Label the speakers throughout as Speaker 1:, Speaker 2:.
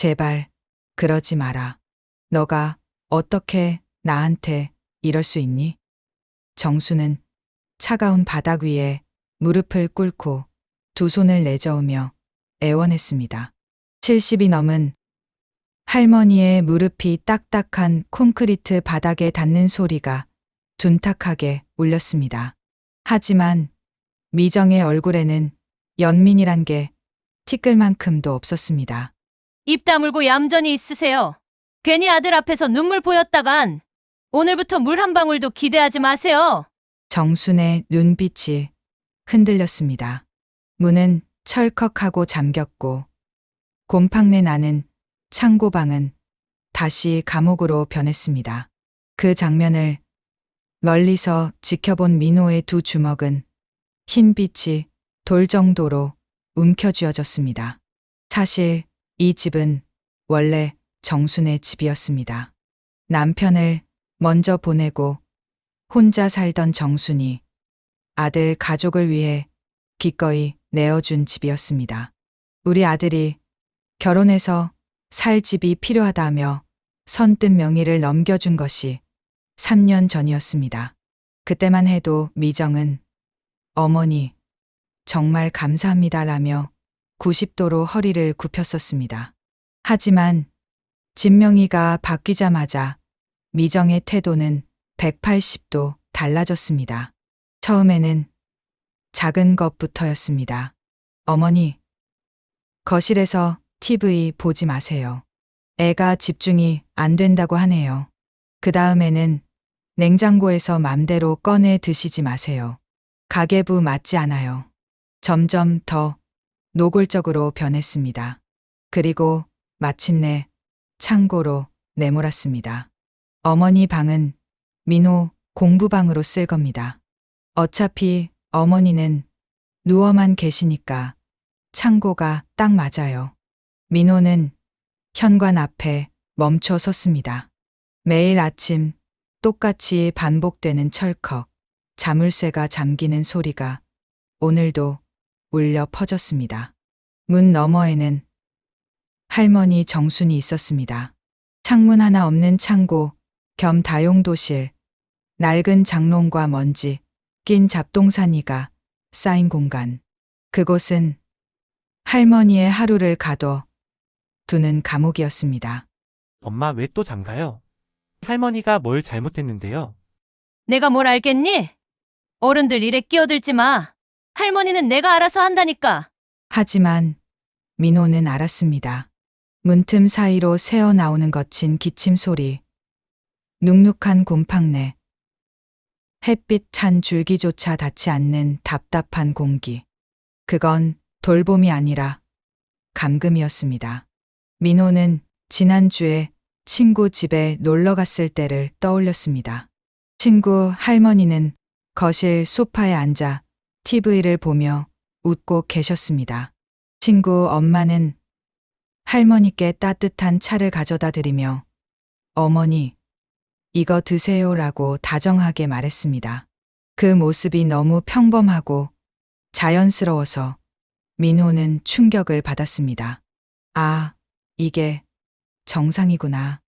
Speaker 1: 제발 그러지 마라. 너가 어떻게 나한테 이럴 수 있니? 정수는 차가운 바닥 위에 무릎을 꿇고 두 손을 내저으며 애원했습니다. 70이 넘은 할머니의 무릎이 딱딱한 콘크리트 바닥에 닿는 소리가 둔탁하게 울렸습니다. 하지만 미정의 얼굴에는 연민이란 게 티끌만큼도 없었습니다.
Speaker 2: 입 다물고 얌전히 있으세요. 괜히 아들 앞에서 눈물 보였다간 오늘부터 물 한 방울도 기대하지 마세요.
Speaker 1: 정순의 눈빛이 흔들렸습니다. 문은 철컥하고 잠겼고 곰팡내 나는 창고방은 다시 감옥으로 변했습니다. 그 장면을 멀리서 지켜본 민호의 두 주먹은 흰빛이 돌 정도로 움켜쥐어졌습니다. 사실 이 집은 원래 정순의 집이었습니다. 남편을 먼저 보내고 혼자 살던 정순이 아들 가족을 위해 기꺼이 내어준 집이었습니다. 우리 아들이 결혼해서 살 집이 필요하다며 선뜻 명의를 넘겨준 것이 3년 전이었습니다. 그때만 해도 미정은 어머니 정말 감사합니다라며 90도로 허리를 굽혔었습니다. 하지만 집 명의가 바뀌자마자 미정의 태도는 180도 달라졌습니다. 처음에는 작은 것부터였습니다. 어머니, 거실에서 TV 보지 마세요. 애가 집중이 안 된다고 하네요. 그 다음에는 냉장고에서 맘대로 꺼내 드시지 마세요. 가계부 맞지 않아요. 점점 더 노골적으로 변했습니다. 그리고 마침내 창고로 내몰았습니다. 어머니 방은 민호 공부방으로 쓸 겁니다. 어차피 어머니는 누워만 계시니까 창고가 딱 맞아요. 민호는 현관 앞에 멈춰 섰습니다. 매일 아침 똑같이 반복되는 철컥, 자물쇠가 잠기는 소리가 오늘도 울려 퍼졌습니다. 문 너머에는 할머니 정순이 있었습니다. 창문 하나 없는 창고 겸 다용도실, 낡은 장롱과 먼지 낀 잡동사니가 쌓인 공간. 그곳은 할머니의 하루를 가둬 두는 감옥이었습니다.
Speaker 3: 엄마 왜 또 장가요? 할머니가 뭘 잘못했는데요?
Speaker 2: 내가 뭘 알겠니? 어른들 일에 끼어들지 마. 할머니는 내가 알아서 한다니까.
Speaker 1: 하지만 민호는 알았습니다. 문틈 사이로 새어나오는 거친 기침 소리, 눅눅한 곰팡내, 햇빛 찬 줄기조차 닿지 않는 답답한 공기. 그건 돌봄이 아니라 감금이었습니다. 민호는 지난주에 친구 집에 놀러 갔을 때를 떠올렸습니다. 친구 할머니는 거실 소파에 앉아 TV를 보며 웃고 계셨습니다. 친구 엄마는 할머니께 따뜻한 차를 가져다 드리며 어머니, 이거 드세요라고 다정하게 말했습니다. 그 모습이 너무 평범하고 자연스러워서 민호는 충격을 받았습니다. 아, 이게 정상이구나.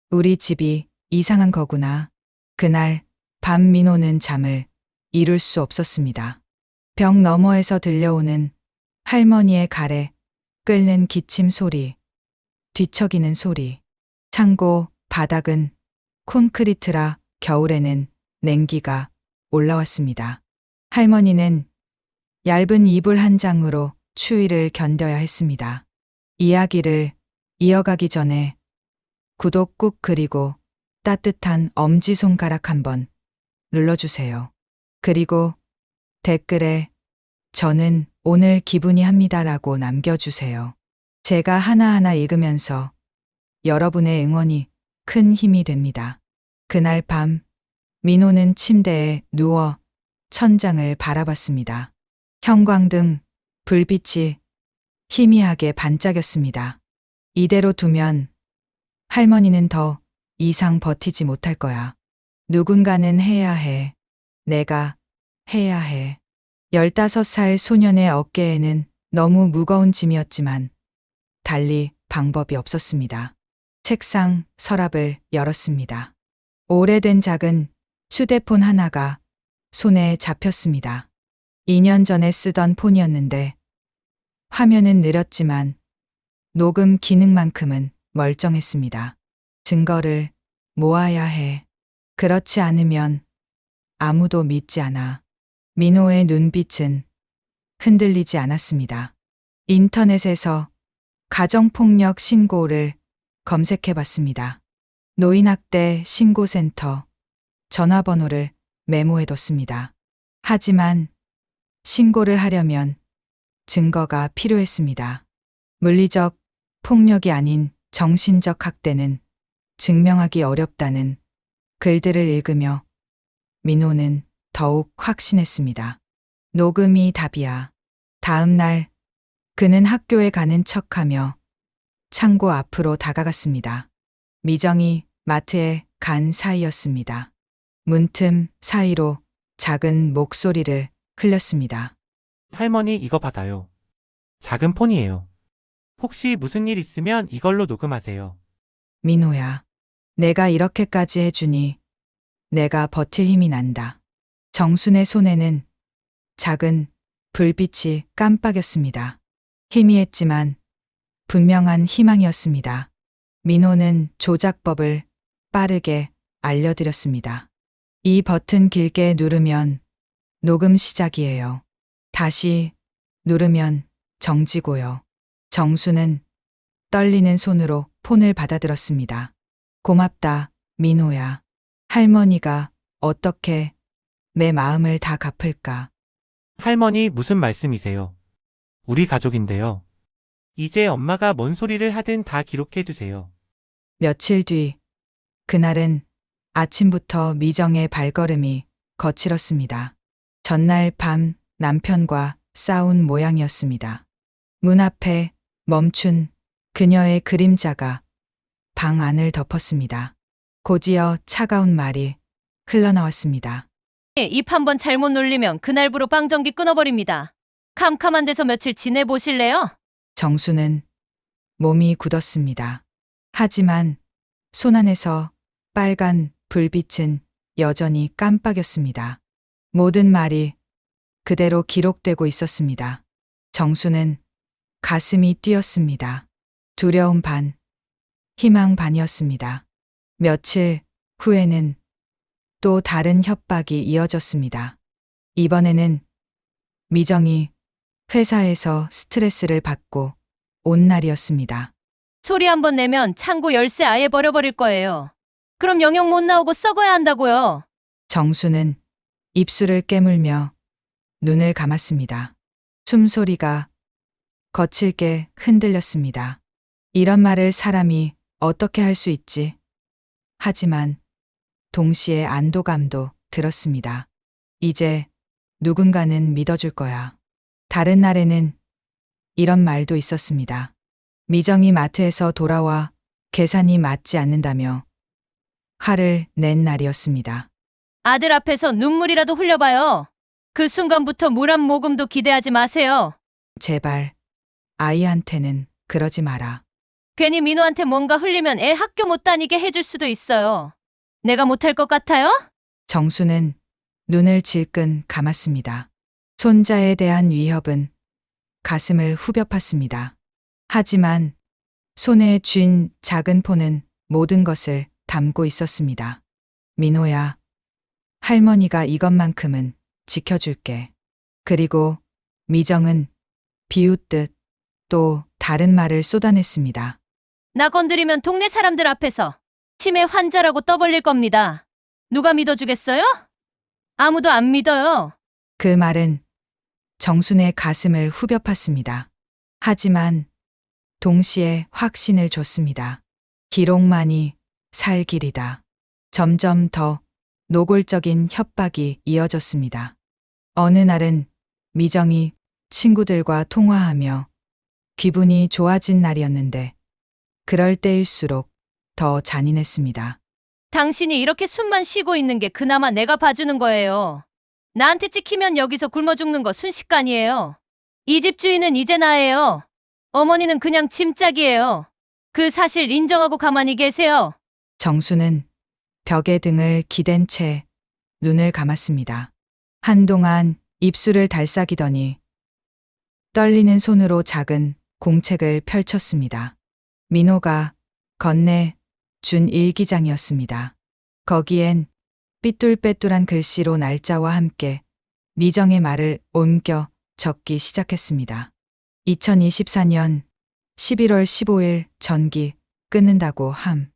Speaker 1: 우리 집이 이상한 거구나. 그날 밤 민호는 잠을 이룰 수 없었습니다. 벽 너머에서 들려오는 할머니의 가래 끓는 기침 소리, 뒤척이는 소리. 창고 바닥은 콘크리트라 겨울에는 냉기가 올라왔습니다. 할머니는 얇은 이불 한 장으로 추위를 견뎌야 했습니다. 이야기를 이어가기 전에 구독 꾹 그리고 따뜻한 엄지손가락 한번 눌러주세요. 그리고 댓글에 저는 오늘 기분이 합니다라고 남겨주세요. 제가 하나하나 읽으면서 여러분의 응원이 큰 힘이 됩니다. 그날 밤 민호는 침대에 누워 천장을 바라봤습니다. 형광등 불빛이 희미하게 반짝였습니다. 이대로 두면 할머니는 더 이상 버티지 못할 거야. 누군가는 해야 해. 내가 해야 해. 15살 소년의 어깨에는 너무 무거운 짐이었지만 달리 방법이 없었습니다. 책상, 서랍을 열었습니다. 오래된 작은 휴대폰 하나가 손에 잡혔습니다. 2년 전에 쓰던 폰이었는데 화면은 느렸지만 녹음 기능만큼은 멀쩡했습니다. 증거를 모아야 해. 그렇지 않으면 아무도 믿지 않아. 민호의 눈빛은 흔들리지 않았습니다. 인터넷에서 가정폭력 신고를 검색해 봤습니다. 노인학대 신고센터 전화번호를 메모해 뒀습니다. 하지만 신고를 하려면 증거가 필요했습니다. 물리적 폭력이 아닌 정신적 학대는 증명하기 어렵다는 글들을 읽으며 민호는 더욱 확신했습니다. 녹음이 답이야. 다음 날 그는 학교에 가는 척하며 창고 앞으로 다가갔습니다. 미정이 마트에 간 사이였습니다. 문틈 사이로 작은 목소리를 흘렸습니다.
Speaker 3: 할머니 이거 받아요. 작은 폰이에요. 혹시 무슨 일 있으면 이걸로 녹음하세요.
Speaker 1: 민호야, 내가 이렇게까지 해주니 내가 버틸 힘이 난다. 정순의 손에는 작은 불빛이 깜빡였습니다. 희미했지만 분명한 희망이었습니다. 민호는 조작법을 빠르게 알려드렸습니다. 이 버튼 길게 누르면 녹음 시작이에요. 다시 누르면 정지고요. 정수는 떨리는 손으로 폰을 받아들었습니다. 고맙다, 민호야. 할머니가 어떻게 내 마음을 다 갚을까?
Speaker 3: 할머니 무슨 말씀이세요? 우리 가족인데요. 이제 엄마가 뭔 소리를 하든 다 기록해 두세요.
Speaker 1: 며칠 뒤, 그날은 아침부터 미정의 발걸음이 거칠었습니다. 전날 밤 남편과 싸운 모양이었습니다. 문 앞에 멈춘 그녀의 그림자가 방 안을 덮었습니다. 곧이어 차가운 말이 흘러나왔습니다.
Speaker 2: 입 한 번 잘못 놀리면 그날부로 방전기 끊어버립니다. 캄캄한 데서 며칠 지내보실래요?
Speaker 1: 정수는 몸이 굳었습니다. 하지만 손 안에서 빨간 불빛은 여전히 깜빡였습니다. 모든 말이 그대로 기록되고 있었습니다. 정수는 가슴이 뛰었습니다. 두려움 반, 희망 반이었습니다. 며칠 후에는 또 다른 협박이 이어졌습니다. 이번에는 미정이 회사에서 스트레스를 받고 온 날이었습니다.
Speaker 2: 소리 한 번 내면 창고 열쇠 아예 버려버릴 거예요. 그럼 영영 못 나오고 썩어야 한다고요.
Speaker 1: 정수는 입술을 깨물며 눈을 감았습니다. 숨소리가 거칠게 흔들렸습니다. 이런 말을 사람이 어떻게 할 수 있지? 하지만 동시에 안도감도 들었습니다. 이제 누군가는 믿어줄 거야. 다른 날에는 이런 말도 있었습니다. 미정이 마트에서 돌아와 계산이 맞지 않는다며 화를 낸 날이었습니다.
Speaker 2: 아들 앞에서 눈물이라도 흘려봐요. 그 순간부터 물 한 모금도 기대하지 마세요.
Speaker 1: 제발 아이한테는 그러지 마라.
Speaker 2: 괜히 민호한테 뭔가 흘리면 애 학교 못 다니게 해줄 수도 있어요. 내가 못할 것 같아요?
Speaker 1: 정수는 눈을 질끈 감았습니다. 손자에 대한 위협은 가슴을 후벼 팠습니다. 하지만 손에 쥔 작은 폰은 모든 것을 담고 있었습니다. 민호야, 할머니가 이것만큼은 지켜줄게. 그리고 미정은 비웃듯 또 다른 말을 쏟아냈습니다.
Speaker 2: 나 건드리면 동네 사람들 앞에서 치매 환자라고 떠벌릴 겁니다. 누가 믿어주겠어요? 아무도 안 믿어요.
Speaker 1: 그 말은 정순의 가슴을 후벼 팠습니다. 하지만 동시에 확신을 줬습니다. 기록만이 살 길이다. 점점 더 노골적인 협박이 이어졌습니다. 어느 날은 미정이 친구들과 통화하며 기분이 좋아진 날이었는데 그럴 때일수록 더 잔인했습니다.
Speaker 2: 당신이 이렇게 숨만 쉬고 있는 게 그나마 내가 봐주는 거예요. 나한테 찍히면 여기서 굶어 죽는 거 순식간이에요. 이 집 주인은 이제 나예요. 어머니는 그냥 짐짝이에요. 그 사실 인정하고 가만히 계세요.
Speaker 1: 정수는 벽에 등을 기댄 채 눈을 감았습니다. 한동안 입술을 달싹이더니 떨리는 손으로 작은 공책을 펼쳤습니다. 민호가 건네 준 일기장이었습니다. 거기엔 삐뚤빼뚤한 글씨로 날짜와 함께 미정의 말을 옮겨 적기 시작했습니다. 2024년 11월 15일 전기 끊는다고 함.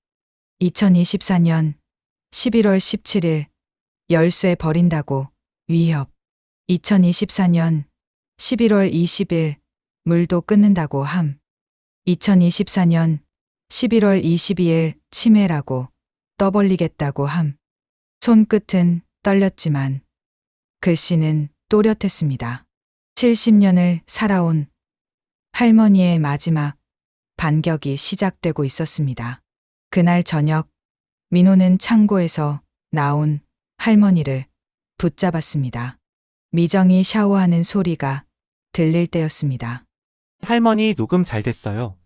Speaker 1: 2024년 11월 17일 열쇠 버린다고 위협. 2024년 11월 20일 물도 끊는다고 함. 2024년 11월 22일 치매라고 떠벌리겠다고 함. 손끝은 떨렸지만 글씨는 또렷했습니다. 70년을 살아온 할머니의 마지막 반격이 시작되고 있었습니다. 그날 저녁 민호는 창고에서 나온 할머니를 붙잡았습니다. 미정이 샤워하는 소리가 들릴 때였습니다.
Speaker 3: 할머니 녹음 잘 됐어요.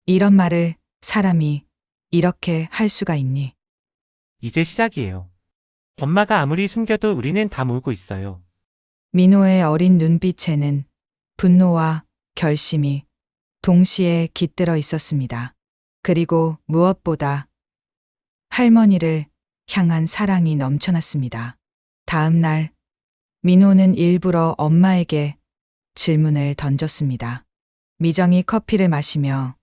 Speaker 1: 이런 말을 사람이 이렇게 할 수가 있니?
Speaker 3: 이제 시작이에요. 엄마가 아무리 숨겨도 우리는 다 모으고 있어요.
Speaker 1: 민호의 어린 눈빛에는 분노와 결심이 동시에 깃들어 있었습니다. 그리고 무엇보다 할머니를 향한 사랑이 넘쳐났습니다. 다음 날 민호는 일부러 엄마에게 질문을 던졌습니다. 미정이 커피를 마시며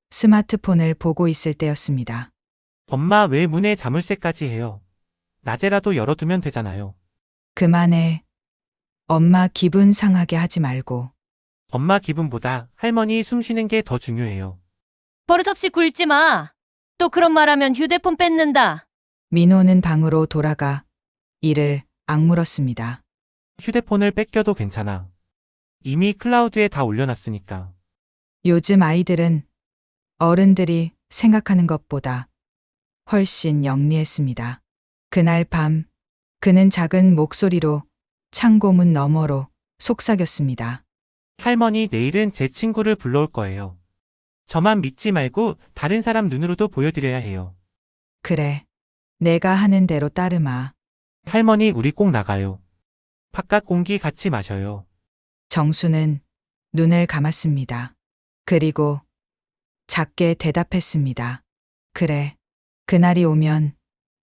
Speaker 1: 스마트폰을 보고 있을 때였습니다.
Speaker 3: 엄마 왜 문에 자물쇠까지 해요? 낮에라도 열어두면 되잖아요.
Speaker 1: 그만해. 엄마 기분 상하게 하지 말고.
Speaker 3: 엄마 기분보다 할머니 숨 쉬는 게 더 중요해요.
Speaker 2: 버릇없이 굴지 마. 또 그런 말하면 휴대폰 뺏는다.
Speaker 1: 민호는 방으로 돌아가 이를 악물었습니다.
Speaker 3: 휴대폰을 뺏겨도 괜찮아. 이미 클라우드에 다 올려놨으니까.
Speaker 1: 요즘 아이들은 어른들이 생각하는 것보다 훨씬 영리했습니다. 그날 밤 그는 작은 목소리로 창고문 너머로 속삭였습니다.
Speaker 3: 할머니 내일은 제 친구를 불러올 거예요. 저만 믿지 말고 다른 사람 눈으로도 보여드려야 해요.
Speaker 1: 그래. 내가 하는 대로 따르마.
Speaker 3: 할머니 우리 꼭 나가요. 바깥 공기 같이 마셔요.
Speaker 1: 정수는 눈을 감았습니다. 그리고 작게 대답했습니다. 그래. 그날이 오면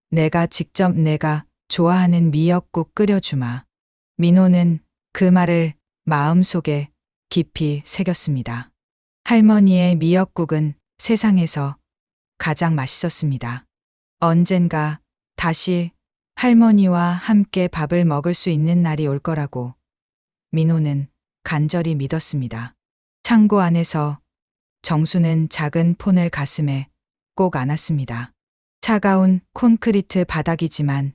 Speaker 1: 내가 직접 내가 좋아하는 미역국 끓여주마. 민호는 그 말을 마음속에 깊이 새겼습니다. 할머니의 미역국은 세상에서 가장 맛있었습니다. 언젠가 다시 할머니와 함께 밥을 먹을 수 있는 날이 올 거라고 민호는 간절히 믿었습니다. 창고 안에서 정수는 작은 폰을 가슴에 꼭 안았습니다. 차가운 콘크리트 바닥이지만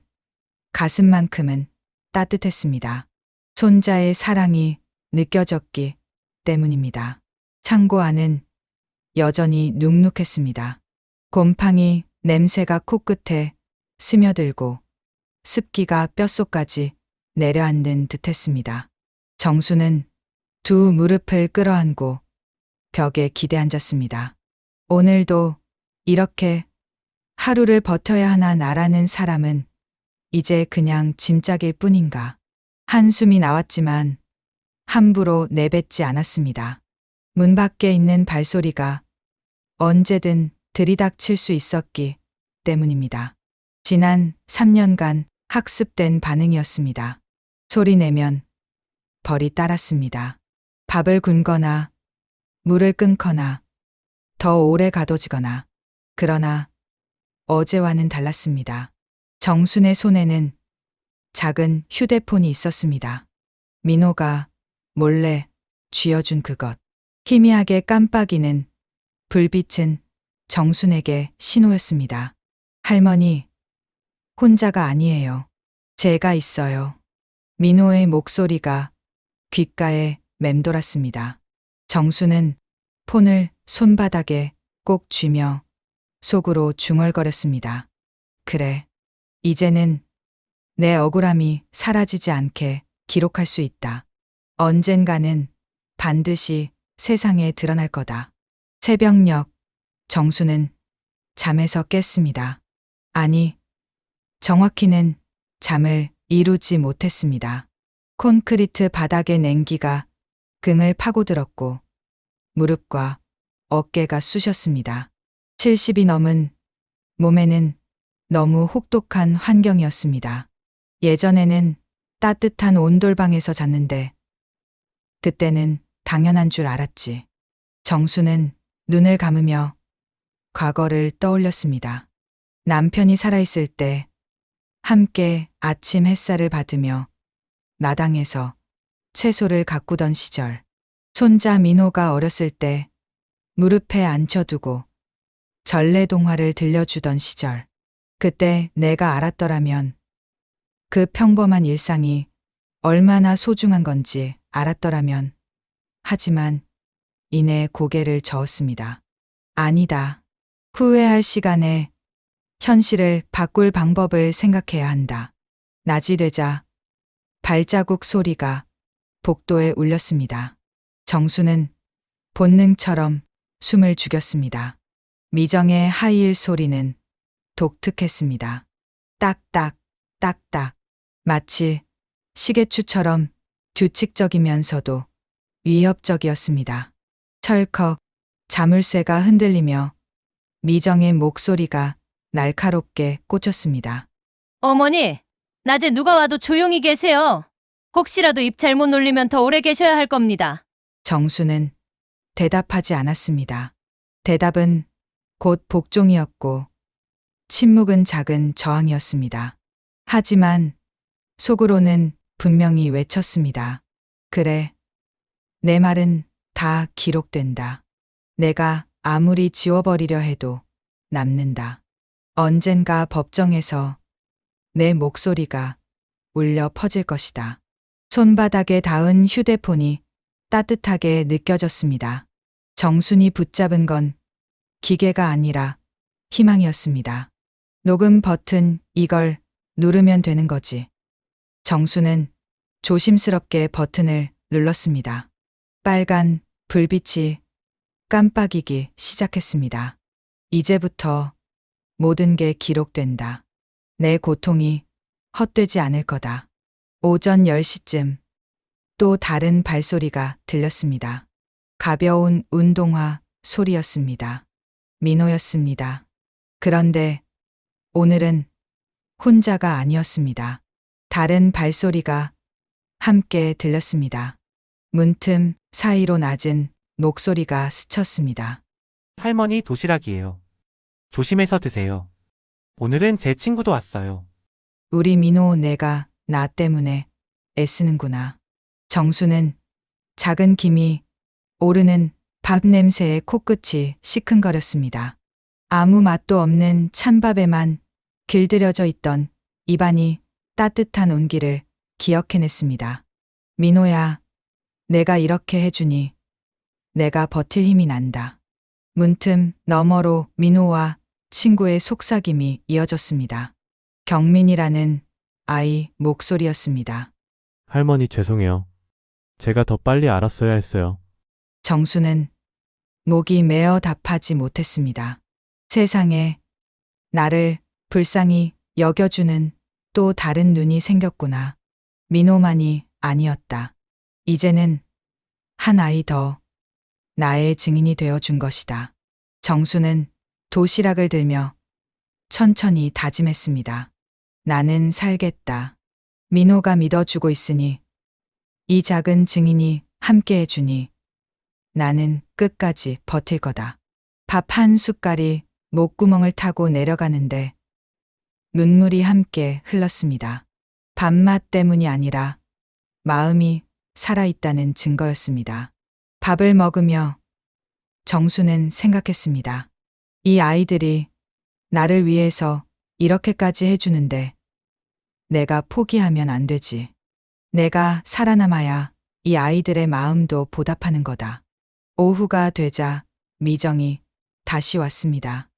Speaker 1: 가슴만큼은 따뜻했습니다. 손자의 사랑이 느껴졌기 때문입니다. 창고 안은 여전히 눅눅했습니다. 곰팡이 냄새가 코끝에 스며들고 습기가 뼛속까지 내려앉는 듯했습니다. 정수는 두 무릎을 끌어안고 벽에 기대앉았습니다. 오늘도 이렇게 하루를 버텨야 하나 나라는 사람은 이제 그냥 짐짝일 뿐인가. 한숨이 나왔지만 함부로 내뱉지 않았습니다. 문 밖에 있는 발소리가 언제든 들이닥칠 수 있었기 때문입니다. 지난 3년간 학습된 반응이었습니다. 소리 내면 벌이 따랐습니다. 밥을 굶거나 물을 끊거나 더 오래 가둬지거나. 그러나 어제와는 달랐습니다. 정순의 손에는 작은 휴대폰이 있었습니다. 민호가 몰래 쥐어준 그것. 희미하게 깜빡이는 불빛은 정순에게 신호였습니다. 할머니, 혼자가 아니에요. 제가 있어요. 민호의 목소리가 귓가에 맴돌았습니다. 정수는 폰을 손바닥에 꼭 쥐며 속으로 중얼거렸습니다. 그래, 이제는 내 억울함이 사라지지 않게 기록할 수 있다. 언젠가는 반드시 세상에 드러날 거다. 새벽녘 정수는 잠에서 깼습니다. 아니, 정확히는 잠을 이루지 못했습니다. 콘크리트 바닥의 냉기가 등을 파고들었고 무릎과 어깨가 쑤셨습니다. 70이 넘은 몸에는 너무 혹독한 환경이었습니다. 예전에는 따뜻한 온돌방에서 잤는데 그때는 당연한 줄 알았지. 정수는 눈을 감으며 과거를 떠올렸습니다. 남편이 살아있을 때 함께 아침 햇살을 받으며 마당에서 채소를 가꾸던 시절, 손자 민호가 어렸을 때 무릎에 앉혀두고 전래동화를 들려주던 시절, 그때 내가 알았더라면 그 평범한 일상이 얼마나 소중한 건지 알았더라면. 하지만 이내 고개를 저었습니다. 아니다. 후회할 시간에 현실을 바꿀 방법을 생각해야 한다. 낮이 되자 발자국 소리가 복도에 울렸습니다. 정수는 본능처럼 숨을 죽였습니다. 미정의 하이힐 소리는 독특했습니다. 딱딱, 딱딱. 마치 시계추처럼 규칙적이면서도 위협적이었습니다. 철컥 자물쇠가 흔들리며 미정의 목소리가 날카롭게 꽂혔습니다.
Speaker 2: 어머니, 낮에 누가 와도 조용히 계세요. 혹시라도 입 잘못 놀리면 더 오래 계셔야 할 겁니다.
Speaker 1: 정수는 대답하지 않았습니다. 대답은 곧 복종이었고 침묵은 작은 저항이었습니다. 하지만 속으로는 분명히 외쳤습니다. 그래, 내 말은 다 기록된다. 내가 아무리 지워버리려 해도 남는다. 언젠가 법정에서 내 목소리가 울려 퍼질 것이다. 손바닥에 닿은 휴대폰이 따뜻하게 느껴졌습니다. 정순이 붙잡은 건 기계가 아니라 희망이었습니다. 녹음 버튼, 이걸 누르면 되는 거지. 정수는 조심스럽게 버튼을 눌렀습니다. 빨간 불빛이 깜빡이기 시작했습니다. 이제부터 모든 게 기록된다. 내 고통이 헛되지 않을 거다. 오전 10시쯤 또 다른 발소리가 들렸습니다. 가벼운 운동화 소리였습니다. 민호였습니다. 그런데 오늘은 혼자가 아니었습니다. 다른 발소리가 함께 들렸습니다. 문틈 사이로 낮은 목소리가 스쳤습니다.
Speaker 3: 할머니 도시락이에요. 조심해서 드세요. 오늘은 제 친구도 왔어요.
Speaker 1: 우리 민호 내가 나 때문에 애쓰는구나. 정수는 작은 김이 오르는 밥 냄새에 코끝이 시큰거렸습니다. 아무 맛도 없는 찬밥에만 길들여져 있던 입안이 따뜻한 온기를 기억해냈습니다. 민호야, 내가 이렇게 해주니 내가 버틸 힘이 난다. 문틈 너머로 민호와 친구의 속삭임이 이어졌습니다. 경민이라는 아이 목소리였습니다.
Speaker 4: 할머니 죄송해요. 제가 더 빨리 알았어야 했어요.
Speaker 1: 정수는 목이 메어 답하지 못했습니다. 세상에 나를 불쌍히 여겨주는 또 다른 눈이 생겼구나. 민호만이 아니었다. 이제는 한 아이 더 나의 증인이 되어준 것이다. 정수는 도시락을 들며 천천히 다짐했습니다. 나는 살겠다. 민호가 믿어주고 있으니, 이 작은 증인이 함께 해주니 나는 끝까지 버틸 거다. 밥 한 숟갈이 목구멍을 타고 내려가는데 눈물이 함께 흘렀습니다. 밥맛 때문이 아니라 마음이 살아있다는 증거였습니다. 밥을 먹으며 정수는 생각했습니다. 이 아이들이 나를 위해서 이렇게까지 해주는데 내가 포기하면 안 되지. 내가 살아남아야 이 아이들의 마음도 보답하는 거다. 오후가 되자 미정이 다시 왔습니다.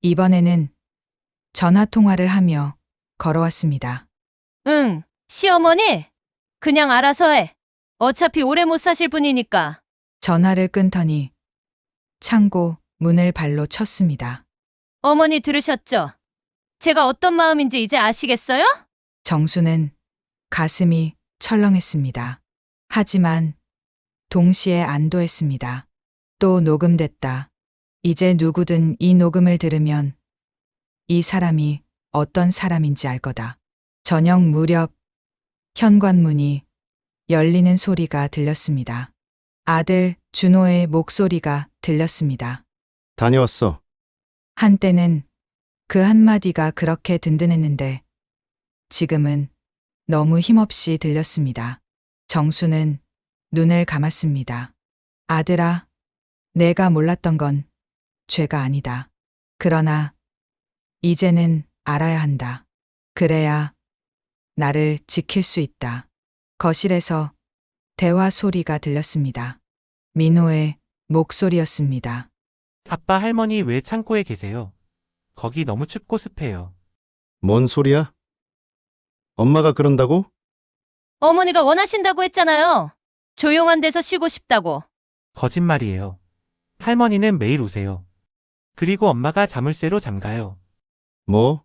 Speaker 1: 이번에는 전화 통화를 하며 걸어왔습니다.
Speaker 2: 응, 시어머니. 그냥 알아서 해. 어차피 오래 못 사실 분이니까.
Speaker 1: 전화를 끊더니 창고 문을 발로 쳤습니다.
Speaker 2: 어머니 들으셨죠? 제가 어떤 마음인지 이제 아시겠어요?
Speaker 1: 정수는 가슴이 철렁했습니다. 하지만 동시에 안도했습니다. 또 녹음됐다. 이제 누구든 이 녹음을 들으면 이 사람이 어떤 사람인지 알 거다. 저녁 무렵 현관문이 열리는 소리가 들렸습니다. 아들 준호의 목소리가 들렸습니다.
Speaker 5: 다녀왔어.
Speaker 1: 한때는 그 한마디가 그렇게 든든했는데 지금은 너무 힘없이 들렸습니다. 정수는 눈을 감았습니다. 아들아, 내가 몰랐던 건 죄가 아니다. 그러나 이제는 알아야 한다. 그래야 나를 지킬 수 있다. 거실에서 대화 소리가 들렸습니다. 민호의 목소리였습니다.
Speaker 3: 아빠 할머니 왜 창고에 계세요? 거기 너무 춥고 습해요.
Speaker 5: 뭔 소리야? 엄마가 그런다고?
Speaker 2: 어머니가 원하신다고 했잖아요. 조용한 데서 쉬고 싶다고.
Speaker 3: 거짓말이에요. 할머니는 매일 오세요. 그리고 엄마가 자물쇠로 잠가요.
Speaker 5: 뭐?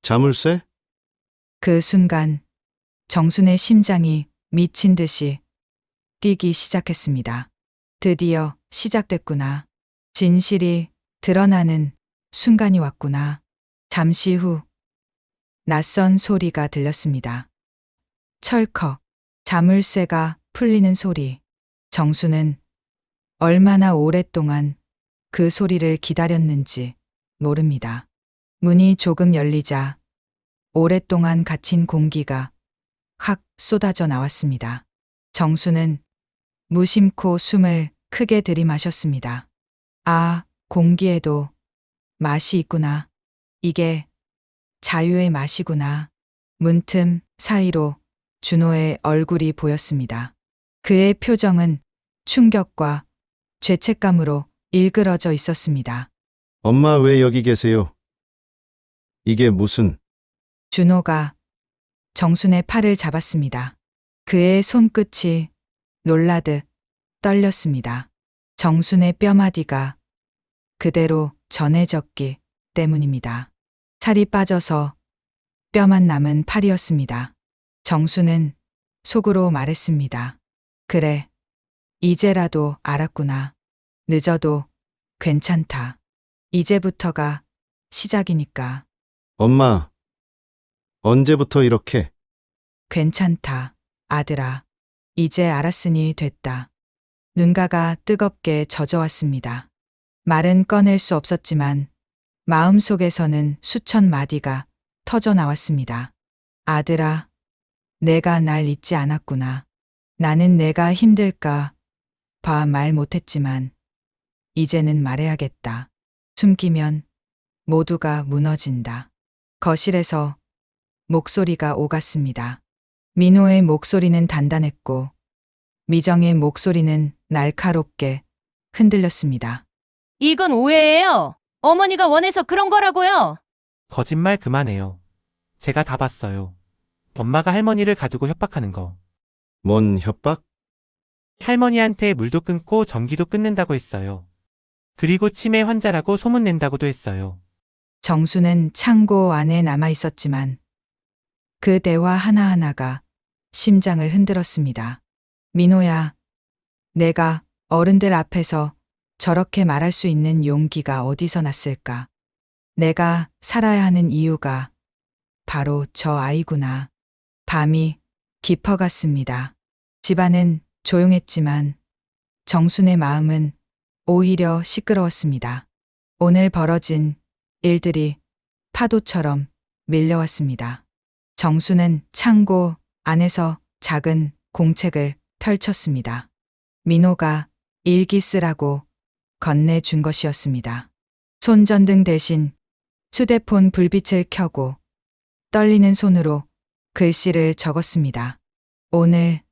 Speaker 5: 자물쇠?
Speaker 1: 그 순간 정순의 심장이 미친 듯이 뛰기 시작했습니다. 드디어 시작됐구나. 진실이 드러나는 순간이 왔구나. 잠시 후 낯선 소리가 들렸습니다. 철컥, 자물쇠가 풀리는 소리. 정수는 얼마나 오랫동안 그 소리를 기다렸는지 모릅니다. 문이 조금 열리자 오랫동안 갇힌 공기가 확 쏟아져 나왔습니다. 정수는 무심코 숨을 크게 들이마셨습니다. 아, 공기에도 맛이 있구나. 이게 자유의 맛이구나. 문틈 사이로 준호의 얼굴이 보였습니다. 그의 표정은 충격과 죄책감으로 일그러져 있었습니다.
Speaker 5: 엄마 왜 여기 계세요? 이게 무슨...
Speaker 1: 준호가 정순의 팔을 잡았습니다. 그의 손끝이 놀라듯 떨렸습니다. 정순의 뼈마디가 그대로 전해졌기 때문입니다. 살이 빠져서 뼈만 남은 팔이었습니다. 정수는 속으로 말했습니다. 그래, 이제라도 알았구나. 늦어도 괜찮다. 이제부터가 시작이니까.
Speaker 5: 엄마, 언제부터 이렇게...
Speaker 1: 괜찮다, 아들아. 이제 알았으니 됐다. 눈가가 뜨겁게 젖어왔습니다. 말은 꺼낼 수 없었지만 마음속에서는 수천 마디가 터져 나왔습니다. 아들아, 내가 날 잊지 않았구나. 나는 내가 힘들까 봐 말 못했지만 이제는 말해야겠다. 숨기면 모두가 무너진다. 거실에서 목소리가 오갔습니다. 민호의 목소리는 단단했고 미정의 목소리는 날카롭게 흔들렸습니다.
Speaker 2: 이건 오해예요. 어머니가 원해서 그런 거라고요.
Speaker 3: 거짓말 그만해요. 제가 다 봤어요. 엄마가 할머니를 가두고 협박하는 거.
Speaker 5: 뭔 협박?
Speaker 3: 할머니한테 물도 끊고 전기도 끊는다고 했어요. 그리고 치매 환자라고 소문낸다고도 했어요.
Speaker 1: 정수는 창고 안에 남아 있었지만 그 대화 하나하나가 심장을 흔들었습니다. 민호야, 내가 어른들 앞에서 저렇게 말할 수 있는 용기가 어디서 났을까? 내가 살아야 하는 이유가 바로 저 아이구나. 밤이 깊어갔습니다. 집안은 조용했지만 정순의 마음은 오히려 시끄러웠습니다. 오늘 벌어진 일들이 파도처럼 밀려왔습니다. 정수는 창고 안에서 작은 공책을 펼쳤습니다. 민호가 일기 쓰라고 건네준 것이었습니다. 손전등 대신 휴대폰 불빛을 켜고 떨리는 손으로 글씨를 적었습니다. 오늘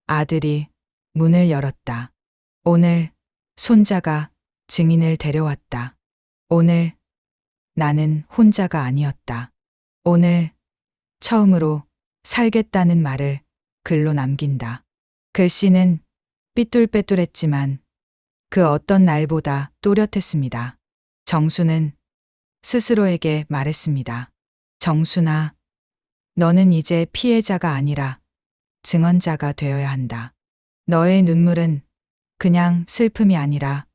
Speaker 1: 아들이 문을 열었다. 오늘 손자가 증인을 데려왔다. 오늘 나는 혼자가 아니었다. 오늘 처음으로 살겠다는 말을 글로 남긴다. 글씨는 삐뚤빼뚤했지만 그 어떤 날보다 또렷했습니다. 정수는 스스로에게 말했습니다. 정순아, 너는 이제 피해자가 아니라 증언자가 되어야 한다. 너의 눈물은 그냥 슬픔이 아니라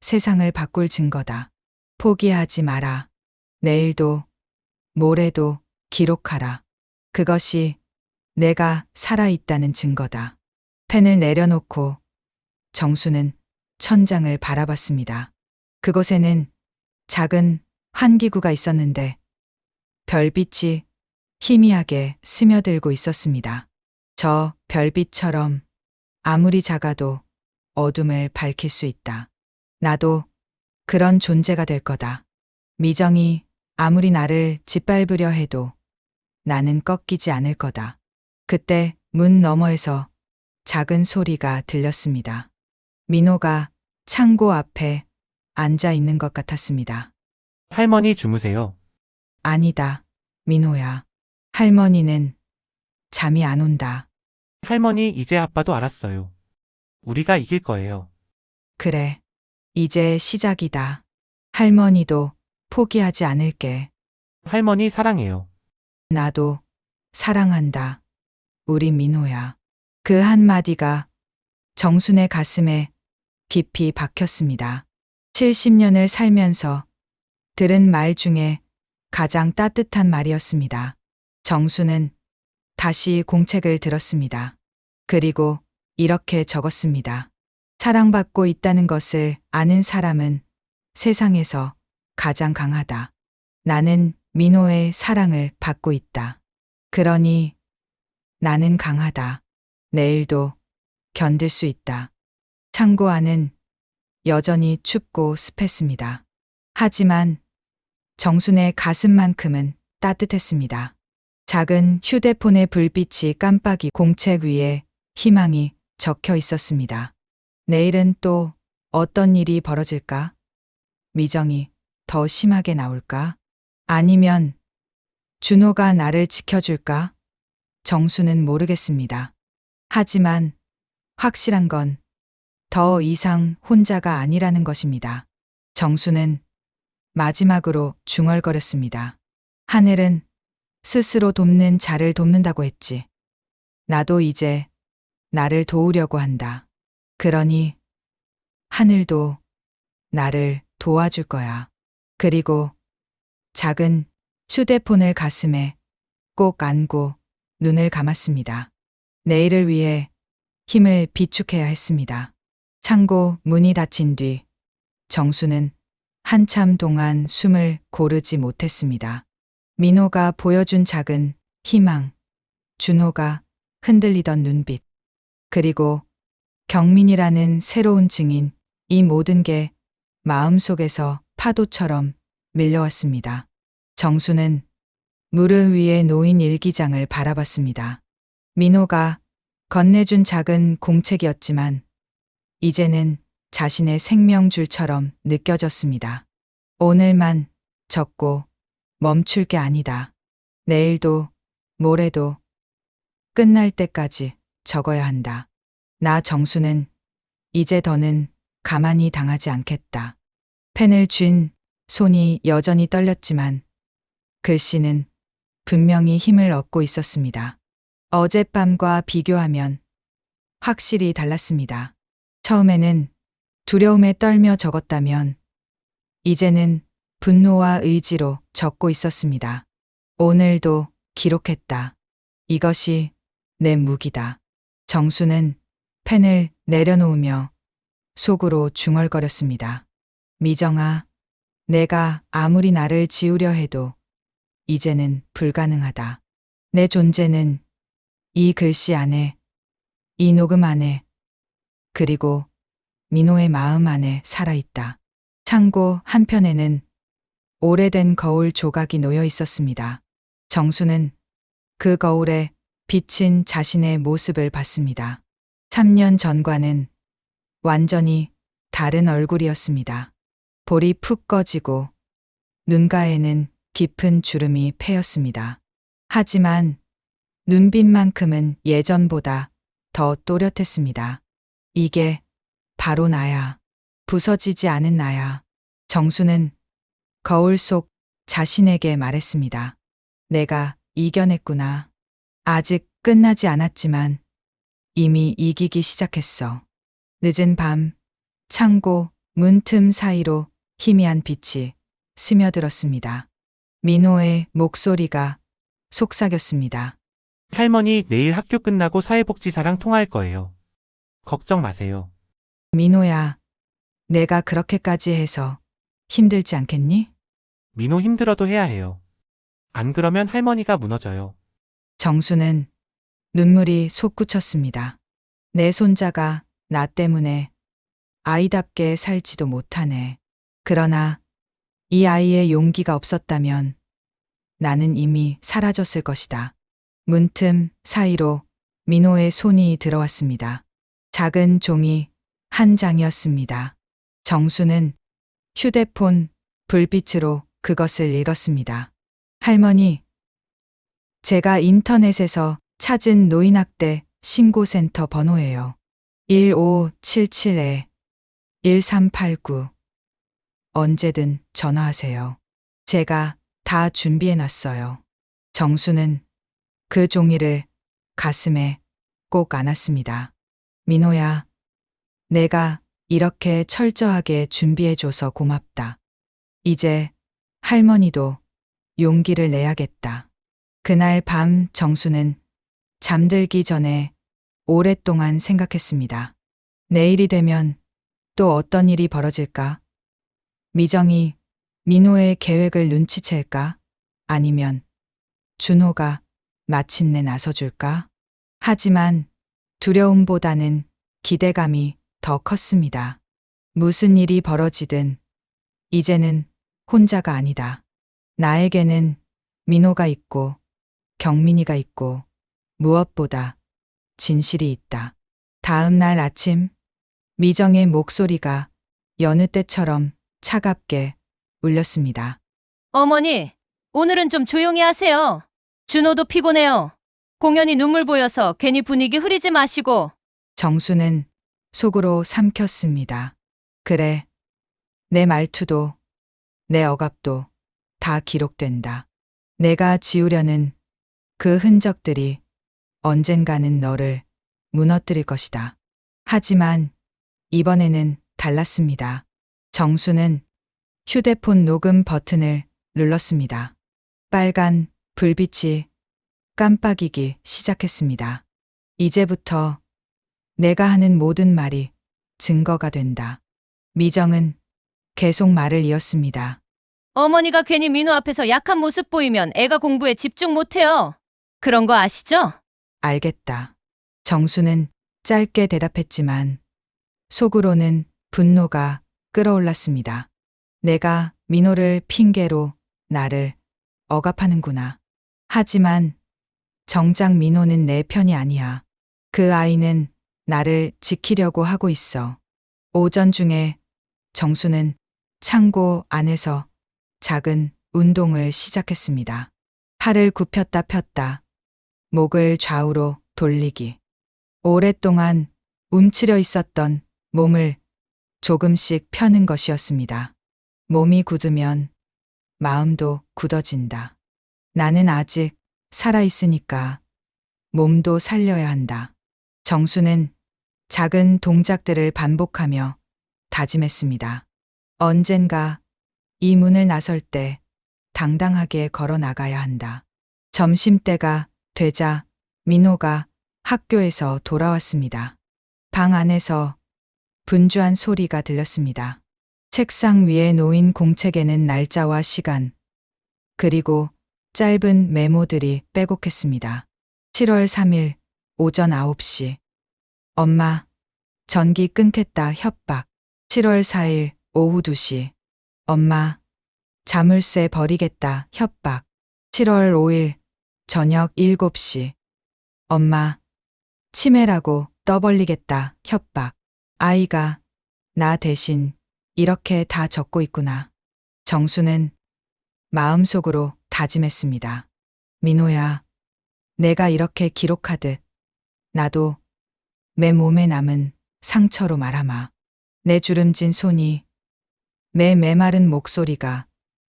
Speaker 1: 세상을 바꿀 증거다. 포기하지 마라. 내일도, 모레도 기록하라. 그것이 내가 살아있다는 증거다. 펜을 내려놓고 정수는 천장을 바라봤습니다. 그곳에는 작은 환기구가 있었는데 별빛이 희미하게 스며들고 있었습니다. 저 별빛처럼 아무리 작아도 어둠을 밝힐 수 있다. 나도 그런 존재가 될 거다. 미정이 아무리 나를 짓밟으려 해도 나는 꺾이지 않을 거다. 그때 문 너머에서 작은 소리가 들렸습니다. 민호가 창고 앞에 앉아 있는 것 같았습니다.
Speaker 3: 할머니 주무세요.
Speaker 1: 아니다, 민호야. 할머니는 잠이 안 온다.
Speaker 3: 할머니 이제 아빠도 알았어요. 우리가 이길 거예요.
Speaker 1: 그래, 이제 시작이다. 할머니도 포기하지 않을게.
Speaker 3: 할머니 사랑해요.
Speaker 1: 나도 사랑한다. 우리 민호야. 그 한마디가 정순의 가슴에 깊이 박혔습니다. 70년을 살면서 들은 말 중에 가장 따뜻한 말이었습니다. 정수는 다시 공책을 들었습니다. 그리고 이렇게 적었습니다. 사랑받고 있다는 것을 아는 사람은 세상에서 가장 강하다. 나는 민호의 사랑을 받고 있다. 그러니 나는 강하다. 내일도 견딜 수 있다. 창고 안은 여전히 춥고 습했습니다. 하지만 정순의 가슴만큼은 따뜻했습니다. 작은 휴대폰의 불빛이 깜빡이 공책 위에 희망이 적혀 있었습니다. 내일은 또 어떤 일이 벌어질까? 미정이 더 심하게 나올까? 아니면 준호가 나를 지켜줄까? 정수는 모르겠습니다. 하지만 확실한 건 더 이상 혼자가 아니라는 것입니다. 정수는 마지막으로 중얼거렸습니다. 하늘은 스스로 돕는 자를 돕는다고 했지. 나도 이제 나를 도우려고 한다. 그러니 하늘도 나를 도와줄 거야. 그리고 작은 휴대폰을 가슴에 꼭 안고 눈을 감았습니다. 내일을 위해 힘을 비축해야 했습니다. 창고 문이 닫힌 뒤 정수는 한참 동안 숨을 고르지 못했습니다. 민호가 보여준 작은 희망, 준호가 흔들리던 눈빛, 그리고 경민이라는 새로운 증인, 이 모든 게 마음속에서 파도처럼 밀려왔습니다. 정수는 무릎 위에 놓인 일기장을 바라봤습니다. 민호가 건네준 작은 공책이었지만 이제는 자신의 생명줄처럼 느껴졌습니다. 오늘만 적고 멈출 게 아니다. 내일도 모레도 끝날 때까지 적어야 한다. 나 정수는 이제 더는 가만히 당하지 않겠다. 펜을 쥔 손이 여전히 떨렸지만 글씨는 분명히 힘을 얻고 있었습니다. 어젯밤과 비교하면 확실히 달랐습니다. 처음에는 두려움에 떨며 적었다면 이제는 분노와 의지로 적고 있었습니다. 오늘도 기록했다. 이것이 내 무기다. 정수는 펜을 내려놓으며 속으로 중얼거렸습니다. 미정아, 내가 아무리 나를 지우려 해도 이제는 불가능하다. 내 존재는 이 글씨 안에, 이 녹음 안에, 그리고 민호의 마음 안에 살아있다. 창고 한편에는 오래된 거울 조각이 놓여 있었습니다. 정수는 그 거울에 비친 자신의 모습을 봤습니다. 3년 전과는 완전히 다른 얼굴이었습니다. 볼이 푹 꺼지고 눈가에는 깊은 주름이 패였습니다. 하지만 눈빛만큼은 예전보다 더 또렷했습니다. 이게 바로 나야. 부서지지 않은 나야. 정수는 거울 속 자신에게 말했습니다. 내가 이겨냈구나. 아직 끝나지 않았지만 이미 이기기 시작했어. 늦은 밤, 창고 문틈 사이로 희미한 빛이 스며들었습니다. 민호의 목소리가 속삭였습니다.
Speaker 3: 할머니 내일 학교 끝나고 사회복지사랑 통화할 거예요. 걱정 마세요.
Speaker 1: 민호야, 내가 그렇게까지 해서 힘들지 않겠니?
Speaker 3: 민호 힘들어도 해야 해요. 안 그러면 할머니가 무너져요.
Speaker 1: 정수는 눈물이 솟구쳤습니다. 내 손자가 나 때문에 아이답게 살지도 못하네. 그러나 이 아이의 용기가 없었다면 나는 이미 사라졌을 것이다. 문틈 사이로 민호의 손이 들어왔습니다. 작은 종이 한 장이었습니다. 정수는 휴대폰 불빛으로 그것을 읽었습니다. 할머니, 제가 인터넷에서 찾은 노인학대 신고센터 번호예요. 1577-1389. 언제든 전화하세요. 제가 다 준비해놨어요. 정수는 그 종이를 가슴에 꼭 안았습니다. 민호야, 내가 이렇게 철저하게 준비해줘서 고맙다. 이제 할머니도 용기를 내야겠다. 그날 밤 정수는 잠들기 전에 오랫동안 생각했습니다. 내일이 되면 또 어떤 일이 벌어질까? 미정이 민호의 계획을 눈치챌까? 아니면 준호가 마침내 나서줄까? 하지만 두려움보다는 기대감이 더 컸습니다. 무슨 일이 벌어지든 이제는 혼자가 아니다. 나에게는 민호가 있고 경민이가 있고 무엇보다 진실이 있다. 다음 날 아침 미정의 목소리가 여느 때처럼 차갑게 울렸습니다.
Speaker 2: 어머니, 오늘은 좀 조용히 하세요. 준호도 피곤해요. 공연히 눈물 보여서 괜히 분위기 흐리지 마시고.
Speaker 1: 정수는 속으로 삼켰습니다. 그래, 내 말투도 내 억압도 다 기록된다. 내가 지우려는 그 흔적들이 언젠가는 너를 무너뜨릴 것이다. 하지만 이번에는 달랐습니다. 정수는 휴대폰 녹음 버튼을 눌렀습니다. 빨간 불빛이 깜빡이기 시작했습니다. 이제부터 내가 하는 모든 말이 증거가 된다. 미정은 계속 말을 이었습니다.
Speaker 2: 어머니가 괜히 민호 앞에서 약한 모습 보이면 애가 공부에 집중 못해요. 그런 거 아시죠?
Speaker 1: 알겠다. 정수는 짧게 대답했지만 속으로는 분노가 끓어올랐습니다. 내가 민호를 핑계로 나를 억압하는구나. 하지만 정작 민호는 내 편이 아니야. 그 아이는 나를 지키려고 하고 있어. 오전 중에 정수는 창고 안에서 작은 운동을 시작했습니다. 팔을 굽혔다 폈다. 목을 좌우로 돌리기. 오랫동안 움츠려 있었던 몸을 조금씩 펴는 것이었습니다. 몸이 굳으면 마음도 굳어진다. 나는 아직 살아있으니까 몸도 살려야 한다. 정수는 작은 동작들을 반복하며 다짐했습니다. 언젠가 이 문을 나설 때 당당하게 걸어 나가야 한다. 점심때가 되자 민호가 학교에서 돌아왔습니다. 방 안에서 분주한 소리가 들렸습니다. 책상 위에 놓인 공책에는 날짜와 시간, 그리고 짧은 메모들이 빼곡했습니다. 7월 3일 오전 9시. 엄마, 전기 끊겠다 협박. 7월 4일 오후 2시. 엄마, 자물쇠 버리겠다 협박. 7월 5일 저녁 7시. 엄마, 치매라고 떠벌리겠다 협박. 아이가 나 대신 이렇게 다 적고 있구나. 정수는 마음속으로 다짐했습니다. 민호야, 내가 이렇게 기록하듯 나도 내 몸에 남은 상처로 말아마. 내 주름진 손이, 내 메마른 목소리가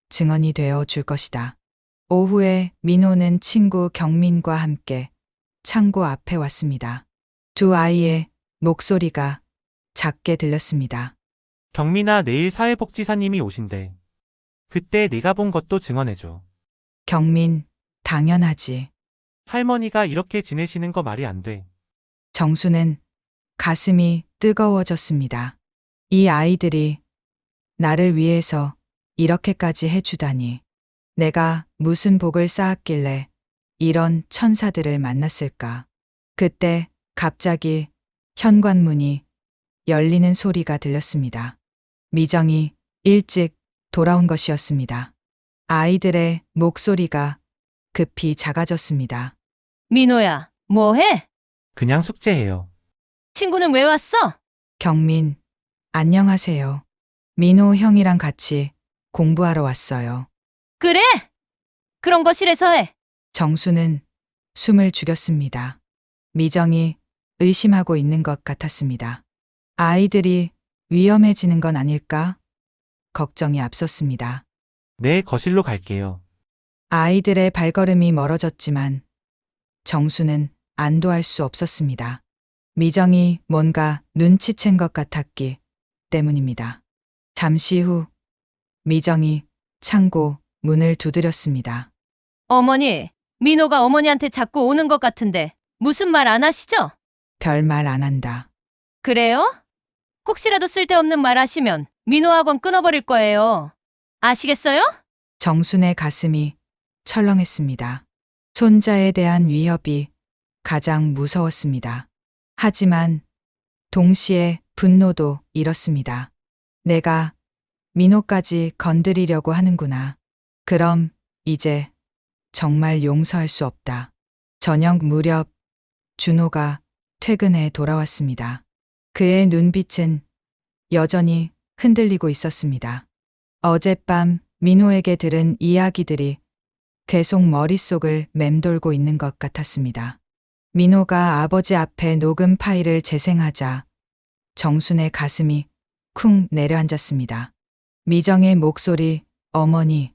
Speaker 1: 증언이 되어 줄 것이다. 오후에 민호는 친구 경민과 함께 창고 앞에 왔습니다. 두 아이의 목소리가 작게 들렸습니다.
Speaker 3: 경민아, 내일 사회복지사님이 오신대. 그때 내가 본 것도 증언해줘.
Speaker 1: 경민, 당연하지.
Speaker 3: 할머니가 이렇게 지내시는 거 말이 안 돼.
Speaker 1: 정수는 가슴이 뜨거워졌습니다. 이 아이들이 나를 위해서 이렇게까지 해주다니. 내가 무슨 복을 쌓았길래 이런 천사들을 만났을까. 그때 갑자기 현관문이 열리는 소리가 들렸습니다. 미정이 일찍 돌아온 것이었습니다. 아이들의 목소리가 급히 작아졌습니다.
Speaker 2: 민호야, 뭐해?
Speaker 3: 그냥 숙제해요.
Speaker 2: 친구는 왜 왔어?
Speaker 1: 경민, 안녕하세요. 민호 형이랑 같이 공부하러 왔어요.
Speaker 2: 그래? 그런 거 싫어서 해.
Speaker 1: 정수는 숨을 죽였습니다. 미정이 의심하고 있는 것 같았습니다. 아이들이 위험해지는 건 아닐까? 걱정이 앞섰습니다.
Speaker 3: 네, 거실로 갈게요.
Speaker 1: 아이들의 발걸음이 멀어졌지만 정수는 안도할 수 없었습니다. 미정이 뭔가 눈치챈 것 같았기 때문입니다. 잠시 후 미정이 창고 문을 두드렸습니다.
Speaker 2: 어머니, 민호가 어머니한테 자꾸 오는 것 같은데 무슨 말 안 하시죠?
Speaker 1: 별말 안 한다.
Speaker 2: 그래요? 혹시라도 쓸데없는 말 하시면 민호 학원 끊어버릴 거예요. 아시겠어요?
Speaker 1: 정순의 가슴이 철렁했습니다. 손자에 대한 위협이 가장 무서웠습니다. 하지만 동시에 분노도 일었습니다. 내가 민호까지 건드리려고 하는구나. 그럼 이제 정말 용서할 수 없다. 저녁 무렵 준호가 퇴근해 돌아왔습니다. 그의 눈빛은 여전히 흔들리고 있었습니다. 어젯밤 민호에게 들은 이야기들이 계속 머릿속을 맴돌고 있는 것 같았습니다. 민호가 아버지 앞에 녹음 파일을 재생하자 정순의 가슴이 쿵 내려앉았습니다. 미정의 목소리, 어머니,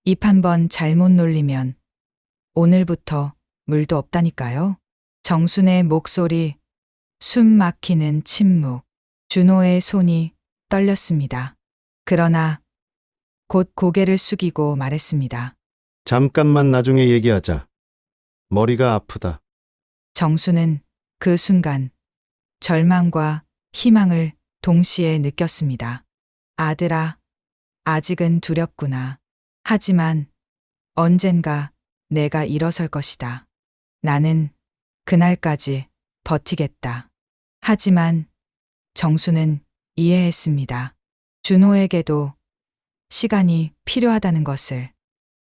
Speaker 1: 입 한 번 잘못 놀리면 오늘부터 물도 없다니까요. 정순의 목소리, 숨 막히는 침묵, 준호의 손이 떨렸습니다. 그러나 곧 고개를 숙이고 말했습니다.
Speaker 5: 잠깐만 나중에 얘기하자. 머리가 아프다.
Speaker 1: 정수는 그 순간 절망과 희망을 동시에 느꼈습니다. 아들아, 아직은 두렵구나. 하지만 언젠가 내가 일어설 것이다. 나는 그날까지 버티겠다. 하지만 정수는 이해했습니다. 준호에게도 시간이 필요하다는 것을.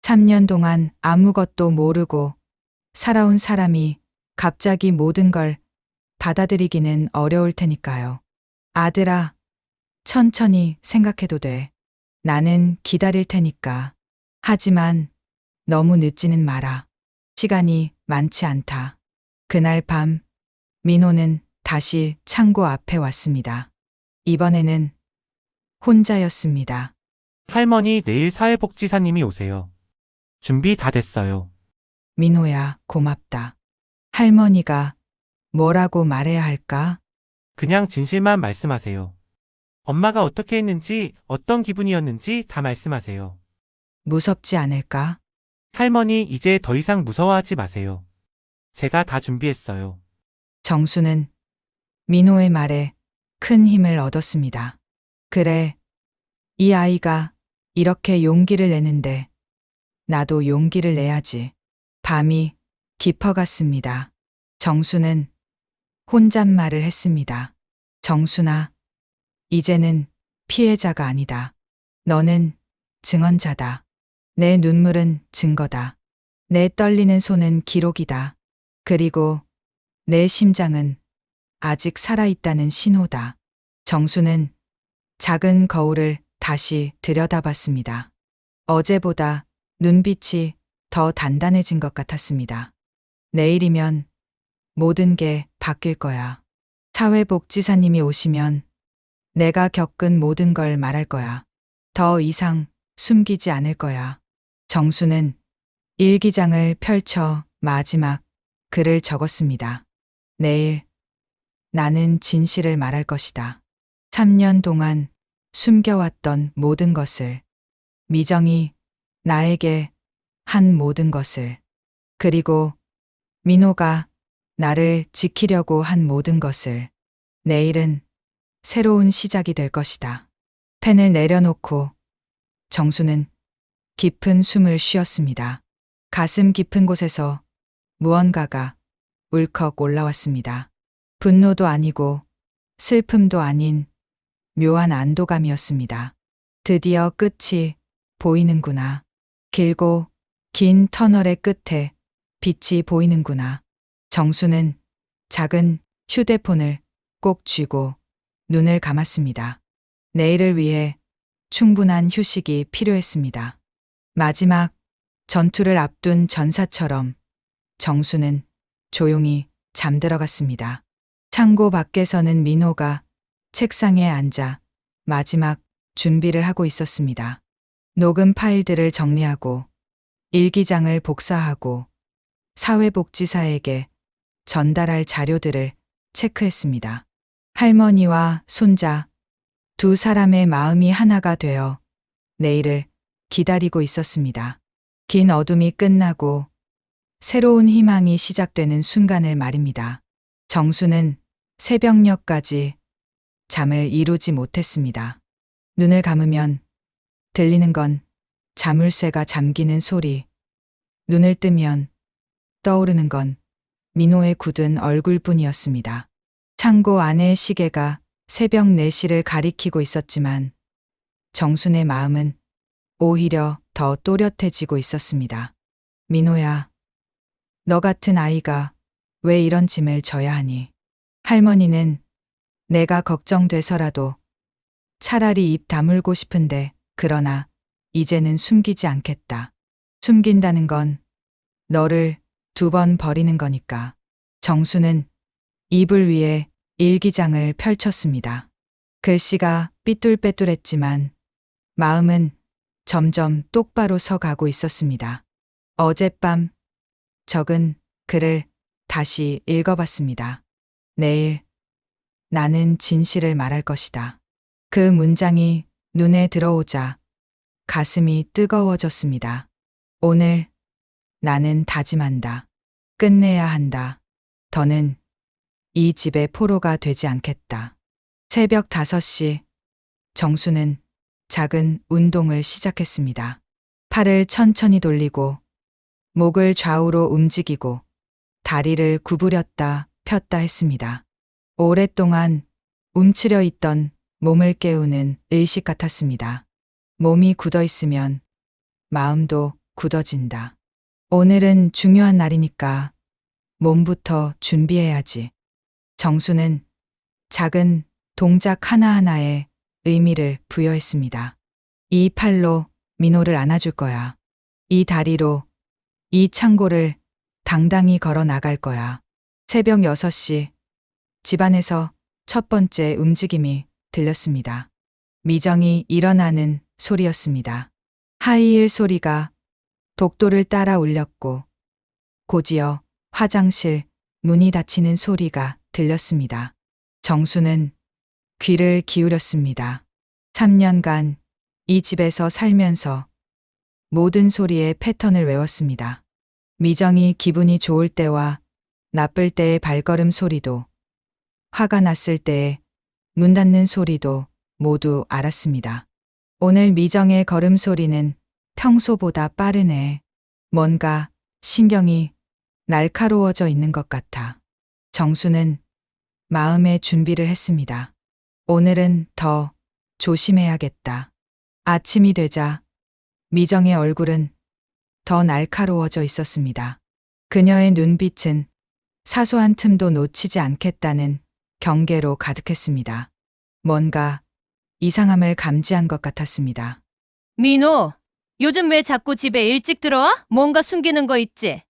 Speaker 1: 3년 동안 아무것도 모르고 살아온 사람이 갑자기 모든 걸 받아들이기는 어려울 테니까요. 아들아, 천천히 생각해도 돼. 나는 기다릴 테니까. 하지만 너무 늦지는 마라. 시간이 많지 않다. 그날 밤 민호는 다시 창고 앞에 왔습니다. 이번에는 혼자였습니다.
Speaker 3: 할머니, 내일 사회복지사님이 오세요. 준비 다 됐어요.
Speaker 1: 민호야, 고맙다. 할머니가 뭐라고 말해야 할까?
Speaker 3: 그냥 진실만 말씀하세요. 엄마가 어떻게 했는지, 어떤 기분이었는지 다 말씀하세요.
Speaker 1: 무섭지 않을까?
Speaker 3: 할머니, 이제 더 이상 무서워하지 마세요. 제가 다 준비했어요.
Speaker 1: 정수는 민호의 말에 큰 힘을 얻었습니다. 그래, 이 아이가 이렇게 용기를 내는데 나도 용기를 내야지. 밤이 깊어갔습니다. 정수는 혼잣말을 했습니다. 정수나, 이제는 피해자가 아니다. 너는 증언자다. 내 눈물은 증거다. 내 떨리는 손은 기록이다. 그리고 내 심장은 아직 살아있다는 신호다. 정수는 작은 거울을 다시 들여다봤습니다. 어제보다 눈빛이 더 단단해진 것 같았습니다. 내일이면 모든 게 바뀔 거야. 사회복지사님이 오시면 내가 겪은 모든 걸 말할 거야. 더 이상 숨기지 않을 거야. 정수는 일기장을 펼쳐 마지막 글을 적었습니다. 내일 나는 진실을 말할 것이다. 3년 동안 숨겨왔던 모든 것을, 미정이 나에게 한 모든 것을, 그리고 민호가 나를 지키려고 한 모든 것을. 내일은 새로운 시작이 될 것이다. 펜을 내려놓고 정수는 깊은 숨을 쉬었습니다. 가슴 깊은 곳에서 무언가가 울컥 올라왔습니다. 분노도 아니고 슬픔도 아닌 묘한 안도감이었습니다. 드디어 끝이 보이는구나. 길고 긴 터널의 끝에 빛이 보이는구나. 정수는 작은 휴대폰을 꼭 쥐고 눈을 감았습니다. 내일을 위해 충분한 휴식이 필요했습니다. 마지막 전투를 앞둔 전사처럼 정수는 조용히 잠들어갔습니다. 창고 밖에서는 민호가 책상에 앉아 마지막 준비를 하고 있었습니다. 녹음 파일들을 정리하고 일기장을 복사하고 사회복지사에게 전달할 자료들을 체크했습니다. 할머니와 손자 두 사람의 마음이 하나가 되어 내일을 기다리고 있었습니다. 긴 어둠이 끝나고 새로운 희망이 시작되는 순간을 말입니다. 정수는 새벽녘까지 잠을 이루지 못했습니다. 눈을 감으면 들리는 건 자물쇠가 잠기는 소리, 눈을 뜨면 떠오르는 건 민호의 굳은 얼굴뿐이었습니다. 창고 안의 시계가 새벽 4시를 가리키고 있었지만 정순의 마음은 오히려 더 또렷해지고 있었습니다. 민호야, 너 같은 아이가 왜 이런 짐을 져야 하니? 할머니는 내가 걱정돼서라도 차라리 입 다물고 싶은데, 그러나 이제는 숨기지 않겠다. 숨긴다는 건 너를 2번 버리는 거니까. 정수는 이불 위에 일기장을 펼쳤습니다. 글씨가 삐뚤빼뚤했지만 마음은 점점 똑바로 서가고 있었습니다. 어젯밤 적은 글을 다시 읽어봤습니다. 내일 나는 진실을 말할 것이다. 그 문장이 눈에 들어오자 가슴이 뜨거워졌습니다. 오늘 나는 다짐한다. 끝내야 한다. 더는 이 집의 포로가 되지 않겠다. 새벽 5시 정수는 작은 운동을 시작했습니다. 팔을 천천히 돌리고 목을 좌우로 움직이고 다리를 구부렸다 폈다 했습니다. 오랫동안 움츠려 있던 몸을 깨우는 의식 같았습니다. 몸이 굳어 있으면 마음도 굳어진다. 오늘은 중요한 날이니까 몸부터 준비해야지. 정수는 작은 동작 하나하나에 의미를 부여했습니다. 이 팔로 민호를 안아줄 거야. 이 다리로 이 창고를 당당히 걸어 나갈 거야. 새벽 6시 집안에서 첫 번째 움직임이 들렸습니다. 미정이 일어나는 소리였습니다. 하이힐 소리가 복도를 따라 울렸고 곧이어 화장실 문이 닫히는 소리가 들렸습니다. 정수는 귀를 기울였습니다. 3년간 이 집에서 살면서 모든 소리의 패턴을 외웠습니다. 미정이 기분이 좋을 때와 나쁠 때의 발걸음 소리도, 화가 났을 때의 문 닫는 소리도 모두 알았습니다. 오늘 미정의 걸음 소리는 평소보다 빠르네. 뭔가 신경이 날카로워져 있는 것 같아. 정수는 마음의 준비를 했습니다. 오늘은 더 조심해야겠다. 아침이 되자 미정의 얼굴은 더 날카로워져 있었습니다. 그녀의 눈빛은 사소한 틈도 놓치지 않겠다는 경계로 가득했습니다. 뭔가 이상함을 감지한 것 같았습니다.
Speaker 2: 민호, 요즘 왜 자꾸 집에 일찍 들어와? 뭔가 숨기는 거 있지?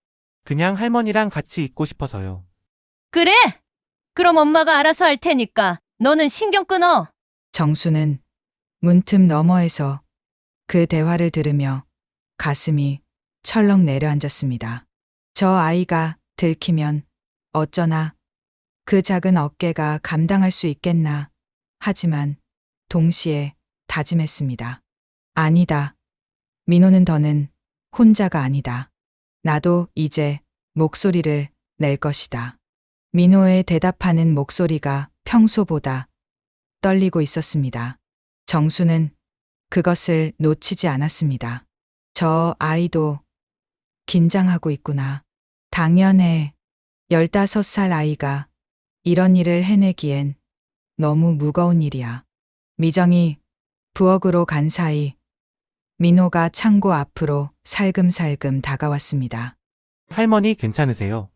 Speaker 3: 그냥 할머니랑 같이 있고 싶어서요.
Speaker 2: 그래? 그럼 엄마가 알아서 할 테니까 너는 신경 끊어.
Speaker 1: 정수는 문틈 너머에서 그 대화를 들으며 가슴이 철렁 내려앉았습니다. 저 아이가 들키면 어쩌나 그 작은 어깨가 감당할 수 있겠나 하지만 동시에 다짐했습니다. 아니다. 민호는 더는 혼자가 아니다. 나도 이제 목소리를 낼 것이다. 민호의 대답하는 목소리가 평소보다 떨리고 있었습니다. 정수는 그것을 놓치지 않았습니다. 저 아이도 긴장하고 있구나. 당연해. 15살 아이가 이런 일을 해내기엔 너무 무거운 일이야. 미정이 부엌으로 간 사이 민호가 창고 앞으로 살금살금 다가왔습니다.
Speaker 3: 할머니 괜찮으세요?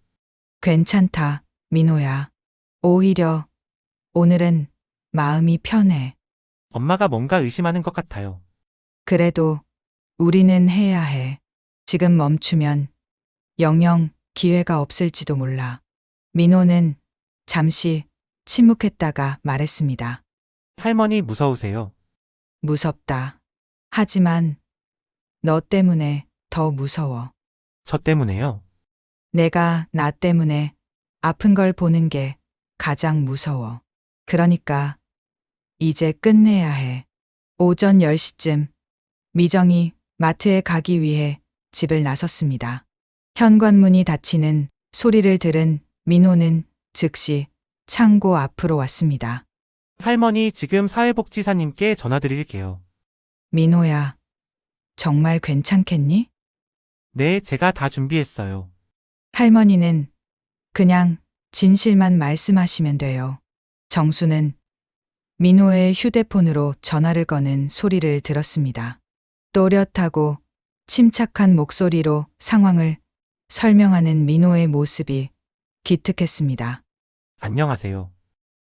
Speaker 1: 괜찮다, 민호야. 오히려 오늘은 마음이 편해.
Speaker 3: 엄마가 뭔가 의심하는 것 같아요.
Speaker 1: 그래도 우리는 해야 해. 지금 멈추면 영영 기회가 없을지도 몰라. 민호는 잠시 침묵했다가 말했습니다.
Speaker 3: 할머니 무서우세요?
Speaker 1: 무섭다. 하지만 너 때문에 더 무서워.
Speaker 3: 저 때문에요?
Speaker 1: 내가 나 때문에 아픈 걸 보는 게 가장 무서워. 그러니까 이제 끝내야 해. 오전 10시쯤 미정이 마트에 가기 위해 집을 나섰습니다. 현관문이 닫히는 소리를 들은 민호는 즉시 창고 앞으로 왔습니다.
Speaker 3: 할머니 지금 사회복지사님께 전화드릴게요.
Speaker 1: 민호야, 정말 괜찮겠니?
Speaker 3: 네, 제가 다 준비했어요.
Speaker 1: 할머니는 그냥 진실만 말씀하시면 돼요. 정수는 민호의 휴대폰으로 전화를 거는 소리를 들었습니다. 또렷하고 침착한 목소리로 상황을 설명하는 민호의 모습이 기특했습니다.
Speaker 3: 안녕하세요.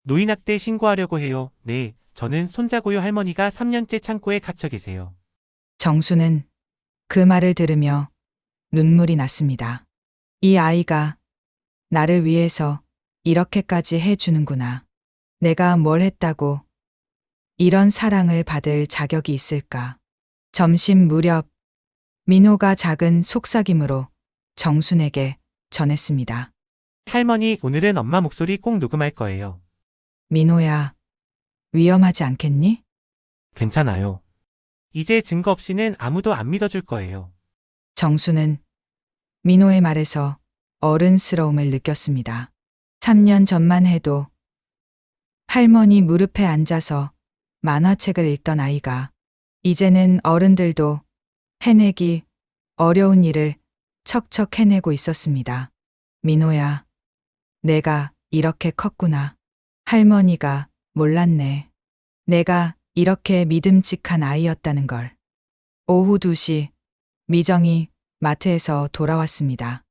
Speaker 3: 노인학대 신고하려고 해요. 네, 저는 손자고요. 할머니가 3년째 창고에 갇혀 계세요.
Speaker 1: 정수는 그 말을 들으며 눈물이 났습니다. 이 아이가 나를 위해서 이렇게까지 해주는구나. 내가 뭘 했다고 이런 사랑을 받을 자격이 있을까? 점심 무렵 민호가 작은 속삭임으로 정순에게 전했습니다.
Speaker 3: 할머니, 오늘은 엄마 목소리 꼭 녹음할 거예요.
Speaker 1: 민호야, 위험하지 않겠니?
Speaker 3: 괜찮아요. 이제 증거 없이는 아무도 안 믿어줄 거예요.
Speaker 1: 정수는 민호의 말에서 어른스러움을 느꼈습니다. 3년 전만 해도 할머니 무릎에 앉아서 만화책을 읽던 아이가 이제는 어른들도 해내기 어려운 일을 척척 해내고 있었습니다. 민호야, 내가 이렇게 컸구나. 할머니가 몰랐네. 내가 이렇게 믿음직한 아이였다는 걸. 오후 2시 미정이 마트에서 돌아왔습니다.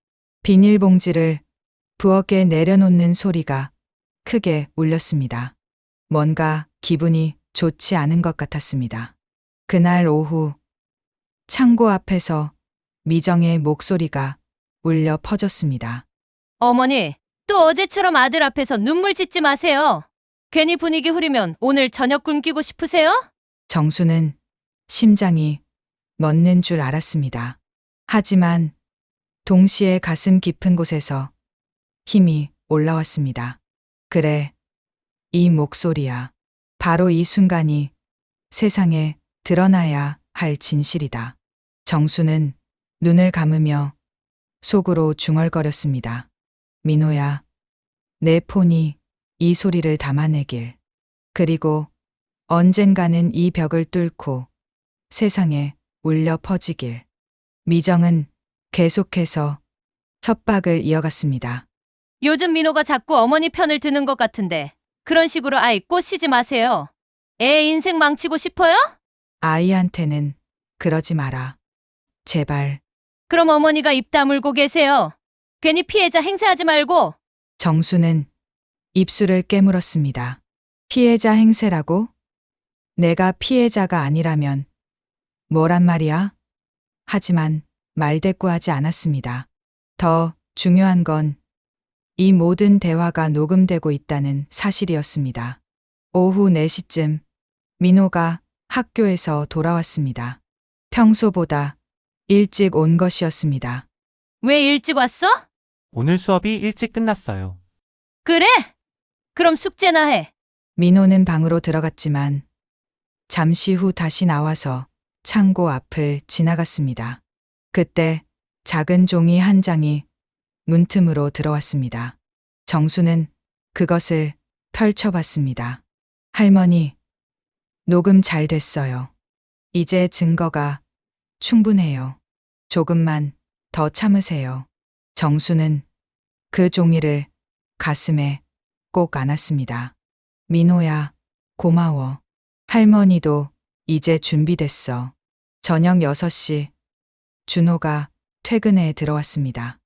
Speaker 1: 비닐봉지를 부엌에 내려놓는 소리가 크게 울렸습니다. 뭔가 기분이 좋지 않은 것 같았습니다. 그날 오후 창고 앞에서 미정의 목소리가 울려 퍼졌습니다.
Speaker 2: 어머니, 또 어제처럼 아들 앞에서 눈물 짓지 마세요. 괜히 분위기 흐리면 오늘 저녁 굶기고 싶으세요?
Speaker 1: 정수는 심장이 멎는 줄 알았습니다. 하지만 동시에 가슴 깊은 곳에서 힘이 올라왔습니다. 그래, 이 목소리야. 바로 이 순간이 세상에 드러나야 할 진실이다. 정수는 눈을 감으며 속으로 중얼거렸습니다. 민호야, 내 폰이 이 소리를 담아내길. 그리고 언젠가는 이 벽을 뚫고 세상에 울려 퍼지길. 미정은 계속해서 협박을 이어갔습니다.
Speaker 2: 요즘 민호가 자꾸 어머니 편을 드는 것 같은데 그런 식으로 아이 꼬시지 마세요. 애 인생 망치고 싶어요?
Speaker 1: 아이한테는 그러지 마라. 제발.
Speaker 2: 그럼 어머니가 입 다물고 계세요. 괜히 피해자 행세하지 말고.
Speaker 1: 정수는 입술을 깨물었습니다. 피해자 행세라고? 내가 피해자가 아니라면 뭐란 말이야? 하지만 말대꾸하지 않았습니다. 더 중요한 건 이 모든 대화가 녹음되고 있다는 사실이었습니다. 오후 4시쯤 민호가 학교에서 돌아왔습니다. 평소보다 일찍 온 것이었습니다.
Speaker 2: 왜 일찍 왔어?
Speaker 3: 오늘 수업이 일찍 끝났어요.
Speaker 2: 그래? 그럼 숙제나 해.
Speaker 1: 민호는 방으로 들어갔지만 잠시 후 다시 나와서 창고 앞을 지나갔습니다. 그때 작은 종이 한 장이 문틈으로 들어왔습니다. 정수는 그것을 펼쳐봤습니다. 할머니, 녹음 잘 됐어요. 이제 증거가 충분해요. 조금만 더 참으세요. 정수는 그 종이를 가슴에 꼭 안았습니다. 민호야, 고마워. 할머니도 이제 준비됐어. 저녁 6시, 준호가 퇴근에 들어왔습니다.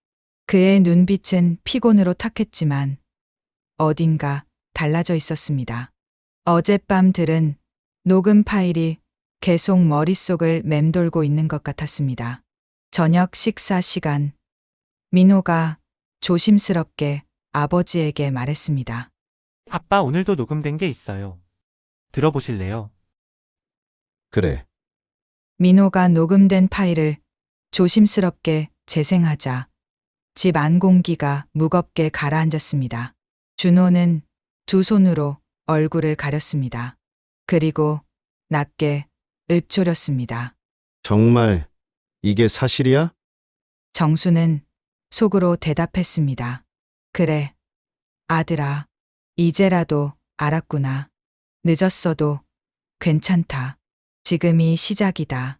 Speaker 1: 그의 눈빛은 피곤으로 탁했지만 어딘가 달라져 있었습니다. 어젯밤 들은 녹음 파일이 계속 머릿속을 맴돌고 있는 것 같았습니다. 저녁 식사 시간, 민호가 조심스럽게 아버지에게 말했습니다.
Speaker 3: 아빠 오늘도 녹음된 게 있어요. 들어보실래요?
Speaker 5: 그래.
Speaker 1: 민호가 녹음된 파일을 조심스럽게 재생하자 집 안 공기가 무겁게 가라앉았습니다. 준호는 두 손으로 얼굴을 가렸습니다. 그리고 낮게 읊조렸습니다.
Speaker 5: 정말 이게 사실이야?
Speaker 1: 정수는 속으로 대답했습니다. 그래, 아들아, 이제라도 알았구나. 늦었어도 괜찮다. 지금이 시작이다.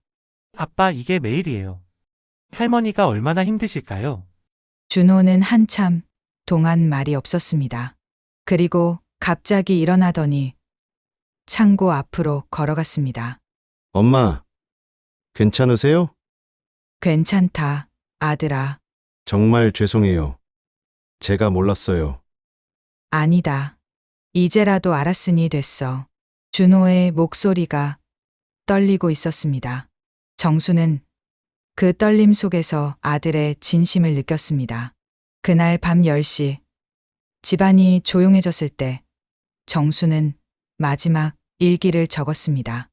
Speaker 3: 아빠 이게 매일이에요. 할머니가 얼마나 힘드실까요?
Speaker 1: 준호는 한참 동안 말이 없었습니다. 그리고 갑자기 일어나더니 창고 앞으로 걸어갔습니다.
Speaker 5: 엄마, 괜찮으세요?
Speaker 1: 괜찮다, 아들아.
Speaker 5: 정말 죄송해요. 제가 몰랐어요.
Speaker 1: 아니다. 이제라도 알았으니 됐어. 준호의 목소리가 떨리고 있었습니다. 정수는 그 떨림 속에서 아들의 진심을 느꼈습니다. 그날 밤 10시, 집안이 조용해졌을 때 정수는 마지막 일기를 적었습니다.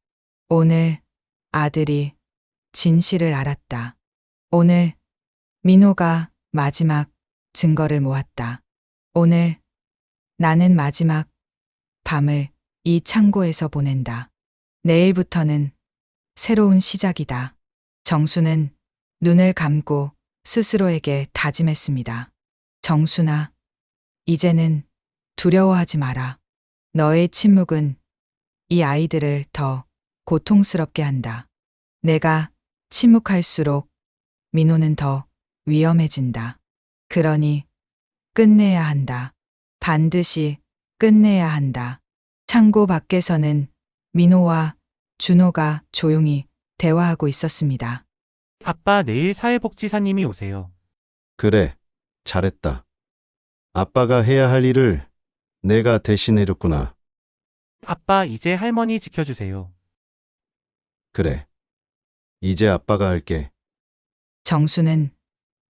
Speaker 1: 오늘 아들이 진실을 알았다. 오늘 민호가 마지막 증거를 모았다. 오늘 나는 마지막 밤을 이 창고에서 보낸다. 내일부터는 새로운 시작이다. 정수는 눈을 감고 스스로에게 다짐했습니다. 정수나, 이제는 두려워하지 마라. 너의 침묵은 이 아이들을 더 고통스럽게 한다. 내가 침묵할수록 민호는 더 위험해진다. 그러니 끝내야 한다. 반드시 끝내야 한다. 창고 밖에서는 민호와 준호가 조용히 대화하고 있었습니다.
Speaker 3: 아빠 내일 사회복지사님이 오세요.
Speaker 5: 그래, 잘했다. 아빠가 해야 할 일을 내가 대신 해줬구나.
Speaker 3: 아빠 이제 할머니 지켜주세요.
Speaker 5: 그래. 이제 아빠가 할게.
Speaker 1: 정수는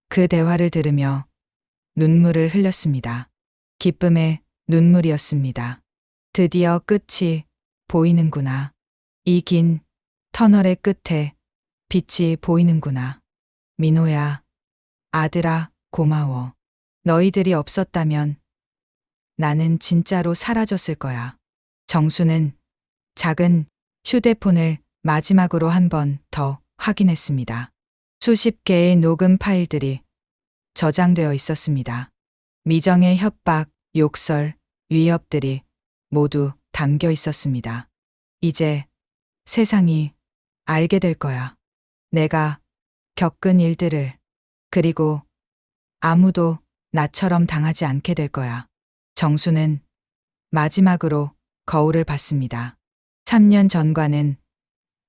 Speaker 1: 그 대화를 들으며 눈물을 흘렸습니다. 기쁨의 눈물이었습니다. 드디어 끝이 보이는구나. 이 긴 터널의 끝에 빛이 보이는구나. 민호야, 아들아, 고마워. 너희들이 없었다면 나는 진짜로 사라졌을 거야. 정수는 작은 휴대폰을 마지막으로 한 번 더 확인했습니다. 수십 개의 녹음 파일들이 저장되어 있었습니다. 미정의 협박, 욕설, 위협들이 모두 담겨 있었습니다. 이제 세상이 알게 될 거야. 내가 겪은 일들을. 그리고 아무도 나처럼 당하지 않게 될 거야. 정수는 마지막으로 거울을 봤습니다. 3년 전과는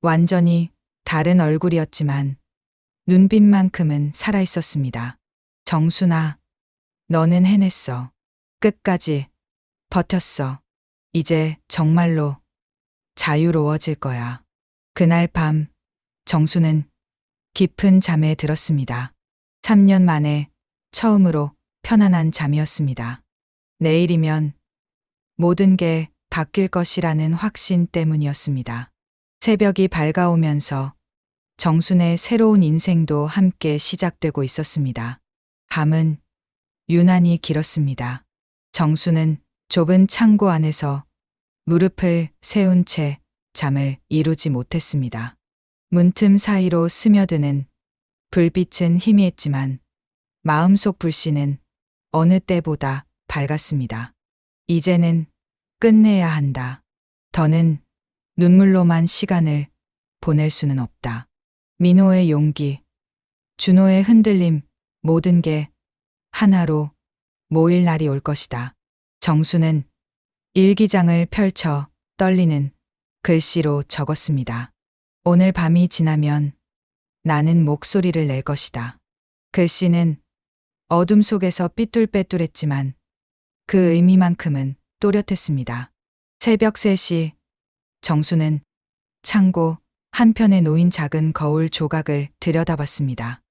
Speaker 1: 완전히 다른 얼굴이었지만 눈빛만큼은 살아있었습니다. 정수나, 너는 해냈어. 끝까지 버텼어. 이제 정말로 자유로워질 거야. 그날 밤 정수는 깊은 잠에 들었습니다. 3년 만에 처음으로 편안한 잠이었습니다. 내일이면 모든 게 바뀔 것이라는 확신 때문이었습니다. 새벽이 밝아오면서 정순의 새로운 인생도 함께 시작되고 있었습니다. 밤은 유난히 길었습니다. 정수는 좁은 창고 안에서 무릎을 세운 채 잠을 이루지 못했습니다. 문틈 사이로 스며드는 불빛은 희미했지만 마음속 불씨는 어느 때보다 밝았습니다. 이제는 끝내야 한다. 더는 눈물로만 시간을 보낼 수는 없다. 민호의 용기, 준호의 흔들림, 모든 게 하나로 모일 날이 올 것이다. 정수는 일기장을 펼쳐 떨리는 글씨로 적었습니다. 오늘 밤이 지나면 나는 목소리를 낼 것이다. 글씨는 어둠 속에서 삐뚤빼뚤했지만 그 의미만큼은 또렷했습니다. 새벽 3시 정수는 창고 한편에 놓인 작은 거울 조각을 들여다봤습니다.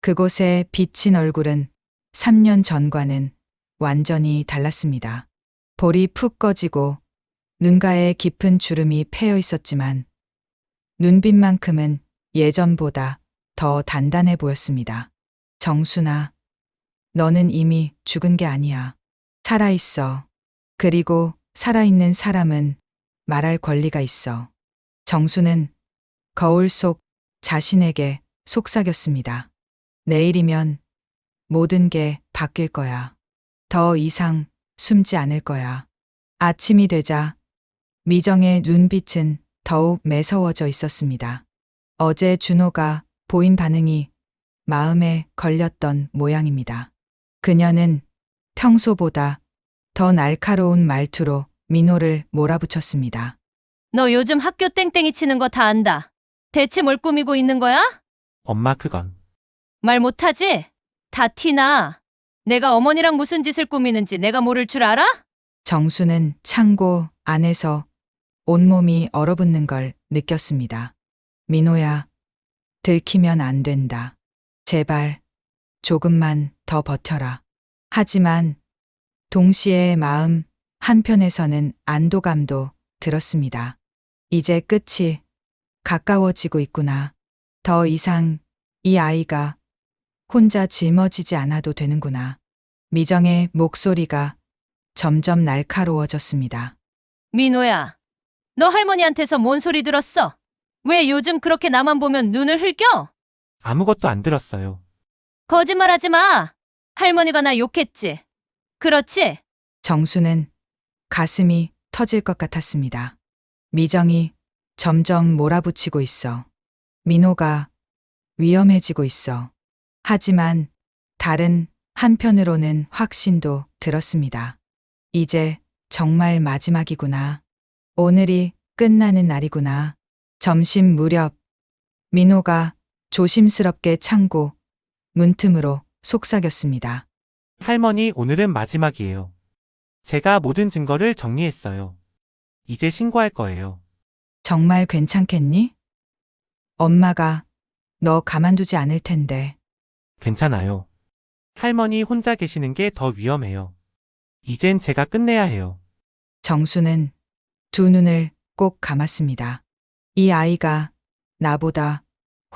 Speaker 1: 그곳에 비친 얼굴은 3년 전과는 완전히 달랐습니다. 볼이 푹 꺼지고 눈가에 깊은 주름이 패여 있었지만 눈빛만큼은 예전보다 더 단단해 보였습니다. 정순아, 너는 이미 죽은 게 아니야. 살아있어. 그리고 살아있는 사람은 말할 권리가 있어. 정수는 거울 속 자신에게 속삭였습니다. 내일이면 모든 게 바뀔 거야. 더 이상 숨지 않을 거야. 아침이 되자 미정의 눈빛은 더욱 매서워져 있었습니다. 어제 준호가 보인 반응이 마음에 걸렸던 모양입니다. 그녀는 평소보다 더 날카로운 말투로 민호를 몰아붙였습니다.
Speaker 2: 너 요즘 학교 땡땡이 치는 거 다 안다. 대체 뭘 꾸미고 있는 거야?
Speaker 3: 엄마 그건.
Speaker 2: 말 못하지? 다 티나. 내가 어머니랑 무슨 짓을 꾸미는지 내가 모를 줄 알아?
Speaker 1: 정수는 창고 안에서 온몸이 얼어붙는 걸 느꼈습니다. 민호야, 들키면 안 된다. 제발 조금만 더 버텨라. 하지만 동시에 마음 한편에서는 안도감도 들었습니다. 이제 끝이 가까워지고 있구나. 더 이상 이 아이가 혼자 짊어지지 않아도 되는구나. 미정의 목소리가 점점 날카로워졌습니다.
Speaker 2: 민호야, 너 할머니한테서 뭔 소리 들었어? 왜 요즘 그렇게 나만 보면 눈을 흘겨?
Speaker 3: 아무것도 안 들었어요.
Speaker 2: 거짓말하지 마. 할머니가 나 욕했지. 그렇지?
Speaker 1: 정수는 가슴이 터질 것 같았습니다. 미정이 점점 몰아붙이고 있어. 민호가 위험해지고 있어. 하지만 다른 한편으로는 확신도 들었습니다. 이제 정말 마지막이구나. 오늘이 끝나는 날이구나. 점심 무렵 민호가 조심스럽게 창고 문틈으로 속삭였습니다.
Speaker 3: 할머니, 오늘은 마지막이에요. 제가 모든 증거를 정리했어요. 이제 신고할 거예요.
Speaker 1: 정말 괜찮겠니? 엄마가 너 가만두지 않을 텐데.
Speaker 3: 괜찮아요. 할머니 혼자 계시는 게 더 위험해요. 이젠 제가 끝내야 해요.
Speaker 1: 정수는 두 눈을 꼭 감았습니다. 이 아이가 나보다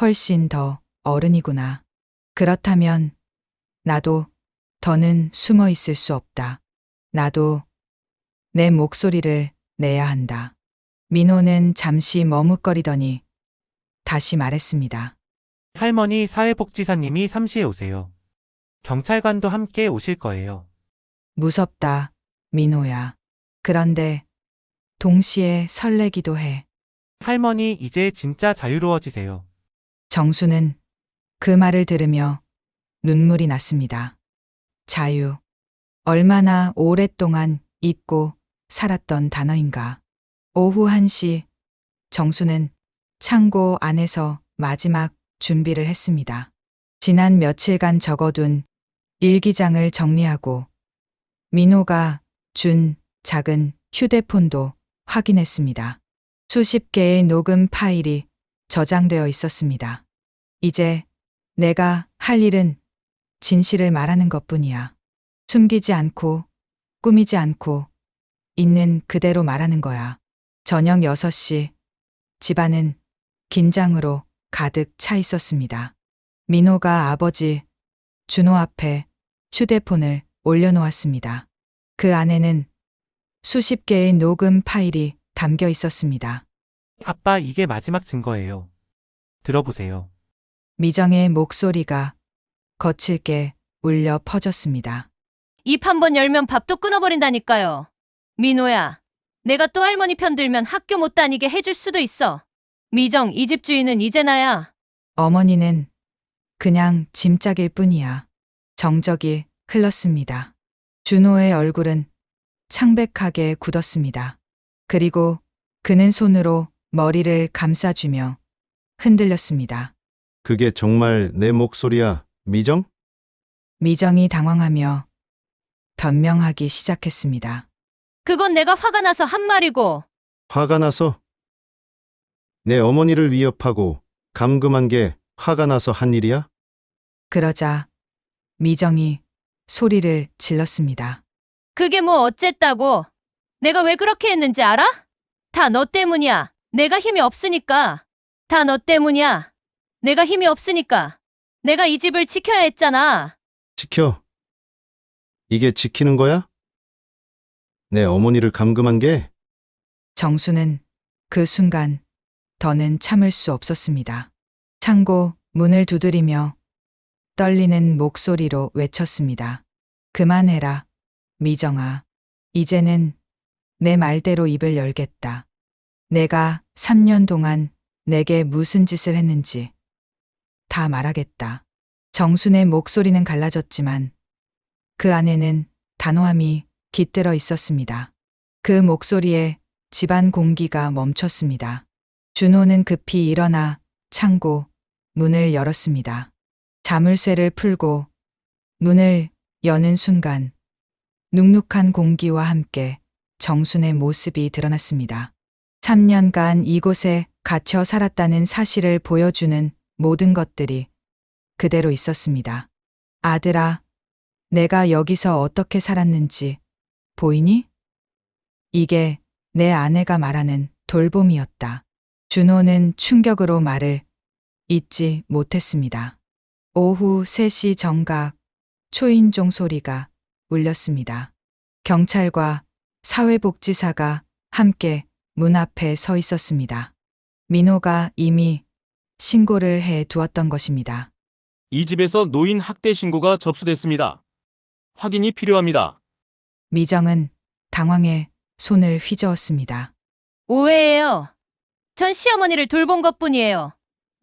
Speaker 1: 훨씬 더 어른이구나. 그렇다면 나도 더는 숨어 있을 수 없다. 나도 내 목소리를 내야 한다. 민호는 잠시 머뭇거리더니 다시 말했습니다.
Speaker 3: 할머니, 사회복지사님이 3시에 오세요. 경찰관도 함께 오실 거예요.
Speaker 1: 무섭다, 민호야. 그런데 동시에 설레기도 해.
Speaker 3: 할머니, 이제 진짜 자유로워지세요.
Speaker 1: 정수는 그 말을 들으며 눈물이 났습니다. 자유. 얼마나 오랫동안 잊고 살았던 단어인가. 오후 1시 정수는 창고 안에서 마지막 준비를 했습니다. 지난 며칠간 적어둔 일기장을 정리하고 민호가 준 작은 휴대폰도 확인했습니다. 수십 개의 녹음 파일이 저장되어 있었습니다. 이제 내가 할 일은 진실을 말하는 것뿐이야. 숨기지 않고 꾸미지 않고 있는 그대로 말하는 거야. 저녁 6시, 집안은 긴장으로 가득 차 있었습니다. 민호가 아버지 준호 앞에 휴대폰을 올려놓았습니다. 그 안에는 수십 개의 녹음 파일이 담겨 있었습니다.
Speaker 3: 아빠, 이게 마지막 증거예요. 들어보세요.
Speaker 1: 미정의 목소리가 거칠게 울려 퍼졌습니다.
Speaker 2: 입 한 번 열면 밥도 끊어버린다니까요. 민호야, 내가 또 할머니 편 들면 학교 못 다니게 해줄 수도 있어. 미정, 이 집 주인은 이제 나야.
Speaker 1: 어머니는 그냥 짐짝일 뿐이야. 정적이 흘렀습니다. 준호의 얼굴은 창백하게 굳었습니다. 그리고 그는 손으로 머리를 감싸주며 흔들렸습니다.
Speaker 5: 그게 정말 내 목소리야, 미정?
Speaker 1: 미정이 당황하며 변명하기 시작했습니다.
Speaker 2: 그건 내가 화가 나서 한 말이고.
Speaker 5: 화가 나서? 내 어머니를 위협하고 감금한 게 화가 나서 한 일이야?
Speaker 1: 그러자 미정이 소리를 질렀습니다.
Speaker 2: 그게 뭐 어쨌다고. 내가 왜 그렇게 했는지 알아? 다 너 때문이야. 내가 힘이 없으니까. 다 너 때문이야. 내가 힘이 없으니까. 내가 이 집을 지켜야 했잖아.
Speaker 5: 지켜. 이게 지키는 거야? 내 어머니를 감금한 게?
Speaker 1: 정수는 그 순간 더는 참을 수 없었습니다. 창고 문을 두드리며 떨리는 목소리로 외쳤습니다. 그만해라, 미정아. 이제는 내 말대로 입을 열겠다. 내가 3년 동안 내게 무슨 짓을 했는지 다 말하겠다. 정순의 목소리는 갈라졌지만 그 안에는 단호함이 깃들어 있었습니다. 그 목소리에 집안 공기가 멈췄습니다. 준호는 급히 일어나 창고 문을 열었습니다. 자물쇠를 풀고 문을 여는 순간 눅눅한 공기와 함께 정순의 모습이 드러났습니다. 3년간 이곳에 갇혀 살았다는 사실을 보여주는 모든 것들이 그대로 있었습니다. 아들아, 내가 여기서 어떻게 살았는지 보이니? 이게 내 아내가 말하는 돌봄이었다. 준호는 충격으로 말을 잇지 못했습니다. 오후 3시 정각 초인종 소리가 울렸습니다. 경찰과 사회복지사가 함께 문 앞에 서 있었습니다. 민호가 이미 신고를 해 두었던 것입니다.
Speaker 6: 이 집에서 노인 학대 신고가 접수됐습니다. 확인이 필요합니다.
Speaker 1: 미정은 당황해 손을 휘저었습니다.
Speaker 2: 오해예요. 전 시어머니를 돌본 것뿐이에요.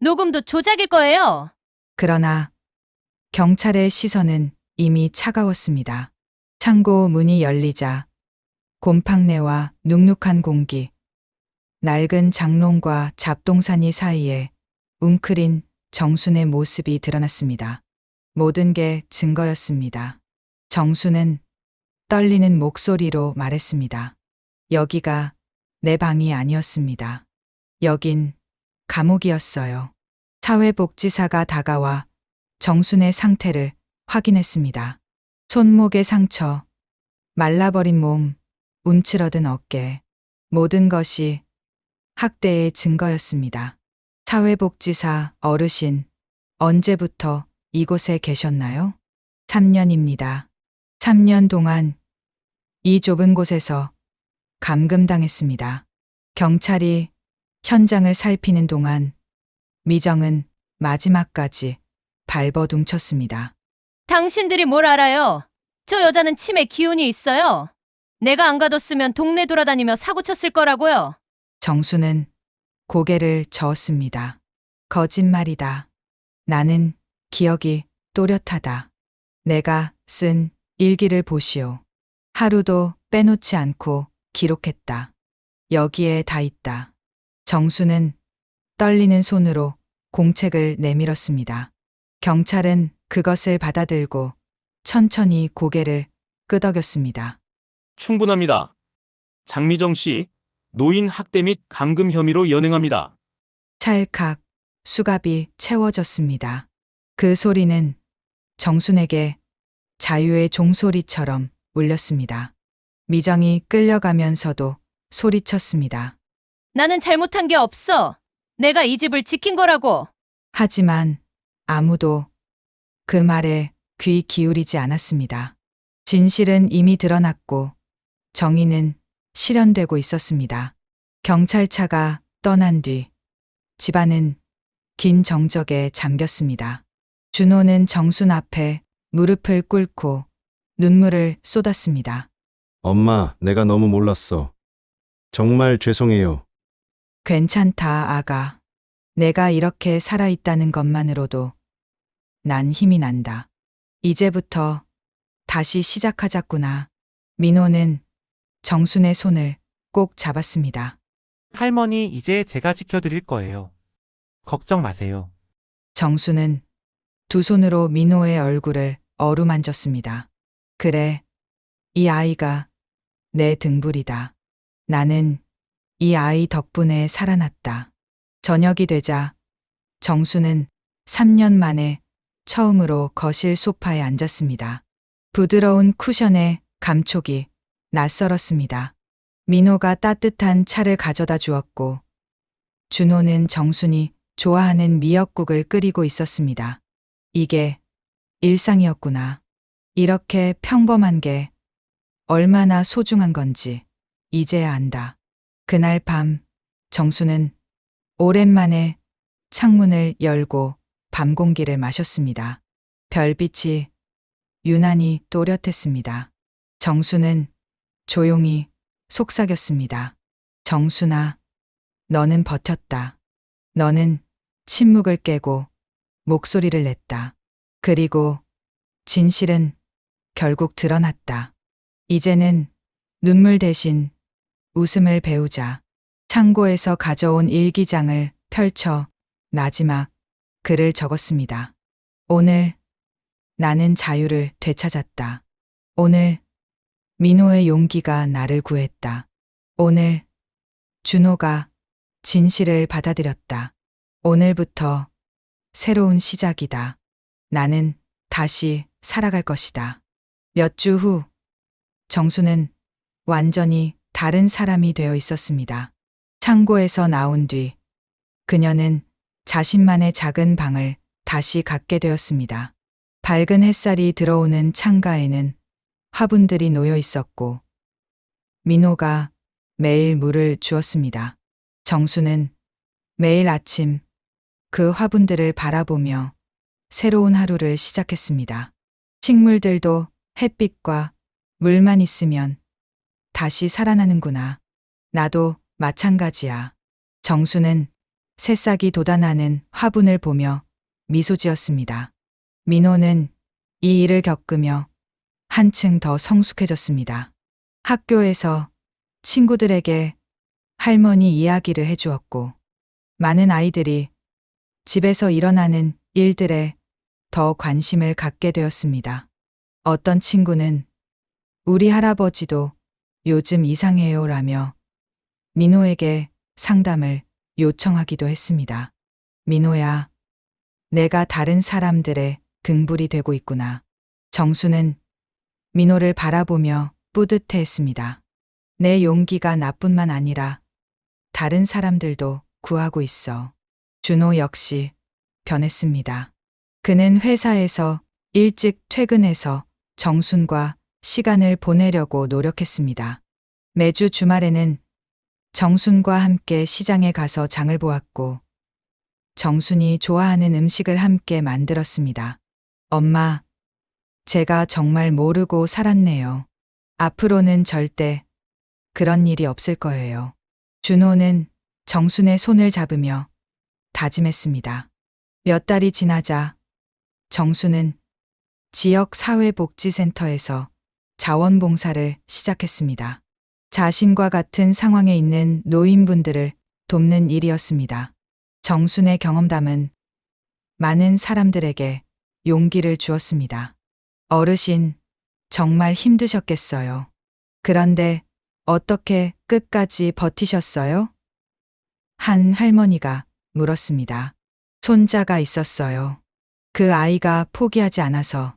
Speaker 2: 녹음도 조작일 거예요.
Speaker 1: 그러나 경찰의 시선은 이미 차가웠습니다. 창고 문이 열리자 곰팡내와 눅눅한 공기, 낡은 장롱과 잡동사니 사이에 웅크린 정순의 모습이 드러났습니다. 모든 게 증거였습니다. 정순은 떨리는 목소리로 말했습니다. 여기가 내 방이 아니었습니다. 여긴 감옥이었어요. 사회복지사가 다가와 정순의 상태를 확인했습니다. 손목의 상처, 말라버린 몸, 움츠러든 어깨, 모든 것이 학대의 증거였습니다. 사회복지사 어르신, 언제부터 이곳에 계셨나요? 3년입니다. 3년 동안 이 좁은 곳에서 감금당했습니다. 경찰이 현장을 살피는 동안 미정은 마지막까지 발버둥쳤습니다.
Speaker 2: 당신들이 뭘 알아요? 저 여자는 치매 기운이 있어요. 내가 안 가뒀으면 동네 돌아다니며 사고 쳤을 거라고요.
Speaker 1: 정수는 고개를 저었습니다. 거짓말이다. 나는 기억이 또렷하다. 내가 쓴 일기를 보시오. 하루도 빼놓지 않고 기록했다. 여기에 다 있다. 정수는 떨리는 손으로 공책을 내밀었습니다. 경찰은 그것을 받아들고 천천히 고개를 끄덕였습니다.
Speaker 6: 충분합니다. 장미정 씨, 노인 학대 및 감금 혐의로 연행합니다.
Speaker 1: 찰칵 수갑이 채워졌습니다. 그 소리는 정순에게 자유의 종소리처럼 울렸습니다. 미정이 끌려가면서도 소리쳤습니다.
Speaker 2: 나는 잘못한 게 없어. 내가 이 집을 지킨 거라고.
Speaker 1: 하지만 아무도 그 말에 귀 기울이지 않았습니다. 진실은 이미 드러났고 정의는 실현되고 있었습니다. 경찰차가 떠난 뒤 집안은 긴 정적에 잠겼습니다. 준호는 정순 앞에 무릎을 꿇고 눈물을 쏟았습니다.
Speaker 5: 엄마, 내가 너무 몰랐어. 정말 죄송해요.
Speaker 1: 괜찮다, 아가. 내가 이렇게 살아있다는 것만으로도 난 힘이 난다. 이제부터 다시 시작하자꾸나. 민호는 정순의 손을 꼭 잡았습니다.
Speaker 3: 할머니, 이제 제가 지켜드릴 거예요. 걱정 마세요.
Speaker 1: 정순은 두 손으로 민호의 얼굴을 어루만졌습니다. 그래, 이 아이가 내 등불이다. 나는 이 아이 덕분에 살아났다. 저녁이 되자 정순은 3년 만에 처음으로 거실 소파에 앉았습니다. 부드러운 쿠션에 감촉이 낯설었습니다. 민호가 따뜻한 차를 가져다 주었고 준호는 정순이 좋아하는 미역국을 끓이고 있었습니다. 이게 일상이었구나. 이렇게 평범한 게 얼마나 소중한 건지 이제야 안다. 그날 밤 정수는 오랜만에 창문을 열고 밤 공기를 마셨습니다. 별빛이 유난히 또렷했습니다. 정수는 조용히 속삭였습니다. 정순아, 너는 버텼다. 너는 침묵을 깨고 목소리를 냈다. 그리고 진실은 결국 드러났다. 이제는 눈물 대신 웃음을 배우자. 창고에서 가져온 일기장을 펼쳐 마지막 글을 적었습니다. 오늘 나는 자유를 되찾았다. 오늘 민호의 용기가 나를 구했다. 오늘 준호가 진실을 받아들였다. 오늘부터 새로운 시작이다. 나는 다시 살아갈 것이다. 몇 주 후 정수는 완전히 다른 사람이 되어 있었습니다. 창고에서 나온 뒤 그녀는 자신만의 작은 방을 다시 갖게 되었습니다. 밝은 햇살이 들어오는 창가에는 화분들이 놓여 있었고 민호가 매일 물을 주었습니다. 정수는 매일 아침 그 화분들을 바라보며 새로운 하루를 시작했습니다. 식물들도 햇빛과 물만 있으면 다시 살아나는구나. 나도 마찬가지야. 정수는 새싹이 돋아나는 화분을 보며 미소 지었습니다. 민호는 이 일을 겪으며 한층 더 성숙해졌습니다. 학교에서 친구들에게 할머니 이야기를 해주었고 많은 아이들이 집에서 일어나는 일들에 더 관심을 갖게 되었습니다. 어떤 친구는 우리 할아버지도 요즘 이상해요 라며 민호에게 상담을 요청하기도 했습니다. 민호야, 내가 다른 사람들의 등불이 되고 있구나. 정수는 민호를 바라보며 뿌듯해했습니다. 내 용기가 나뿐만 아니라 다른 사람들도 구하고 있어. 준호 역시 변했습니다. 그는 회사에서 일찍 퇴근해서 정순과 시간을 보내려고 노력했습니다. 매주 주말에는 정순과 함께 시장에 가서 장을 보았고 정순이 좋아하는 음식을 함께 만들었습니다. 엄마, 제가 정말 모르고 살았네요. 앞으로는 절대 그런 일이 없을 거예요. 준호는 정순의 손을 잡으며 다짐했습니다. 몇 달이 지나자 정수는 지역 사회복지센터에서 자원봉사를 시작했습니다. 자신과 같은 상황에 있는 노인분들을 돕는 일이었습니다. 정순의 경험담은 많은 사람들에게 용기를 주었습니다. 어르신, 정말 힘드셨겠어요. 그런데 어떻게 끝까지 버티셨어요? 한 할머니가 물었습니다. 손자가 있었어요. 그 아이가 포기하지 않아서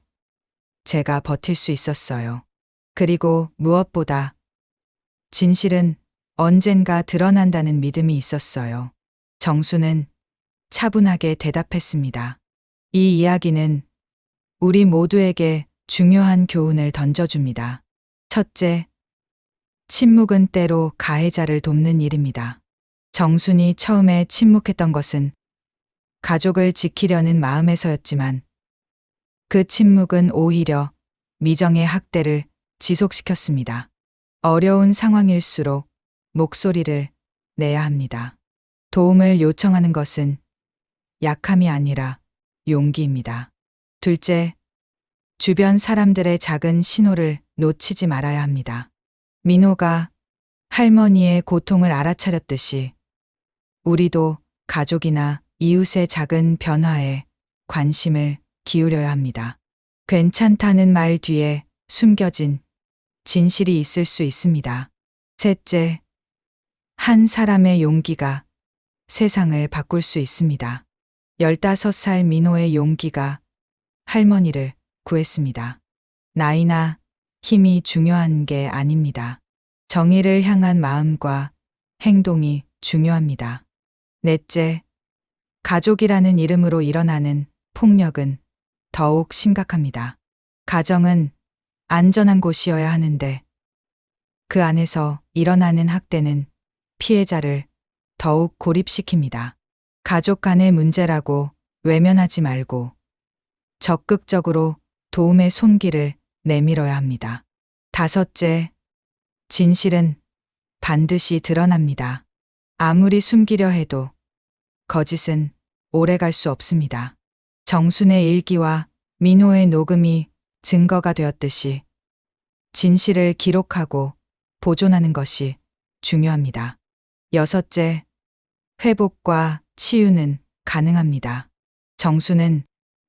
Speaker 1: 제가 버틸 수 있었어요. 그리고 무엇보다 진실은 언젠가 드러난다는 믿음이 있었어요. 정수는 차분하게 대답했습니다. 이 이야기는 우리 모두에게 중요한 교훈을 던져줍니다. 첫째, 침묵은 때로 가해자를 돕는 일입니다. 정순이 처음에 침묵했던 것은 가족을 지키려는 마음에서였지만 그 침묵은 오히려 미정의 학대를 지속시켰습니다. 어려운 상황일수록 목소리를 내야 합니다. 도움을 요청하는 것은 약함이 아니라 용기입니다. 둘째, 주변 사람들의 작은 신호를 놓치지 말아야 합니다. 민호가 할머니의 고통을 알아차렸듯이 우리도 가족이나 이웃의 작은 변화에 관심을 기울여야 합니다. 괜찮다는 말 뒤에 숨겨진 진실이 있을 수 있습니다. 셋째, 한 사람의 용기가 세상을 바꿀 수 있습니다. 15살 민호의 용기가 할머니를 구했습니다. 나이나 힘이 중요한 게 아닙니다. 정의를 향한 마음과 행동이 중요합니다. 넷째, 가족이라는 이름으로 일어나는 폭력은 더욱 심각합니다. 가정은 안전한 곳이어야 하는데 그 안에서 일어나는 학대는 피해자를 더욱 고립시킵니다. 가족 간의 문제라고 외면하지 말고 적극적으로 도움의 손길을 내밀어야 합니다. 다섯째, 진실은 반드시 드러납니다. 아무리 숨기려 해도 거짓은 오래 갈 수 없습니다. 정순의 일기와 민호의 녹음이 증거가 되었듯이 진실을 기록하고 보존하는 것이 중요합니다. 여섯째, 회복과 치유는 가능합니다. 정수는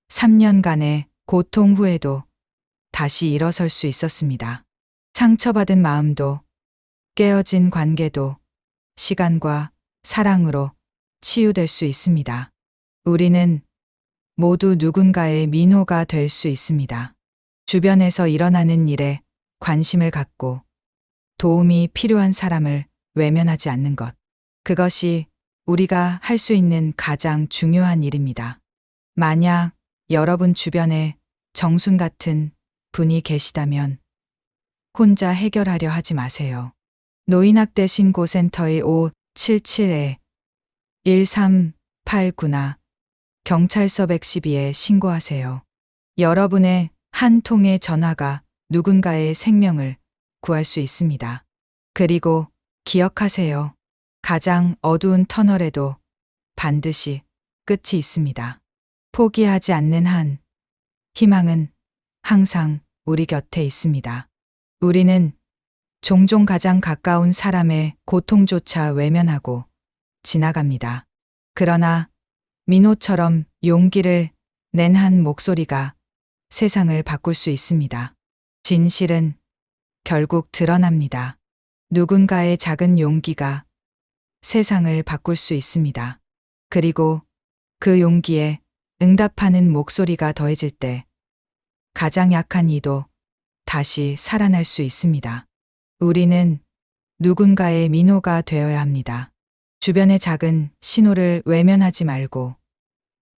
Speaker 1: 3년간의 고통 후에도 다시 일어설 수 있었습니다. 상처받은 마음도 깨어진 관계도 시간과 사랑으로 치유될 수 있습니다. 우리는 모두 누군가의 민호가 될 수 있습니다. 주변에서 일어나는 일에 관심을 갖고 도움이 필요한 사람을 외면하지 않는 것. 그것이 우리가 할 수 있는 가장 중요한 일입니다. 만약 여러분 주변에 정순 같은 분이 계시다면 혼자 해결하려 하지 마세요. 노인학대 신고센터의 577-1389나 경찰서 112에 신고하세요. 여러분의 한 통의 전화가 누군가의 생명을 구할 수 있습니다. 그리고 기억하세요. 가장 어두운 터널에도 반드시 끝이 있습니다. 포기하지 않는 한 희망은 항상 우리 곁에 있습니다. 우리는 종종 가장 가까운 사람의 고통조차 외면하고 지나갑니다. 그러나 민호처럼 용기를 낸 한 목소리가 세상을 바꿀 수 있습니다. 진실은 결국 드러납니다. 누군가의 작은 용기가 세상을 바꿀 수 있습니다. 그리고 그 용기에 응답하는 목소리가 더해질 때 가장 약한 이도 다시 살아날 수 있습니다. 우리는 누군가의 민호가 되어야 합니다. 주변의 작은 신호를 외면하지 말고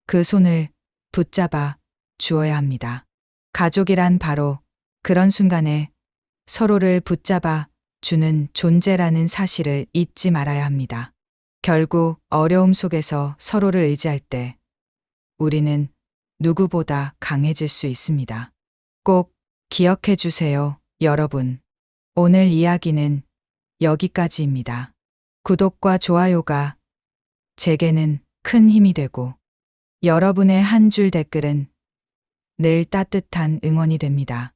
Speaker 1: 그 손을 붙잡아 주어야 합니다. 가족이란 바로 그런 순간에 서로를 붙잡아 주는 존재라는 사실을 잊지 말아야 합니다. 결국 어려움 속에서 서로를 의지할 때 우리는 누구보다 강해질 수 있습니다. 꼭 기억해 주세요, 여러분. 오늘 이야기는 여기까지입니다. 구독과 좋아요가 제게는 큰 힘이 되고 여러분의 한 줄 댓글은 늘 따뜻한 응원이 됩니다.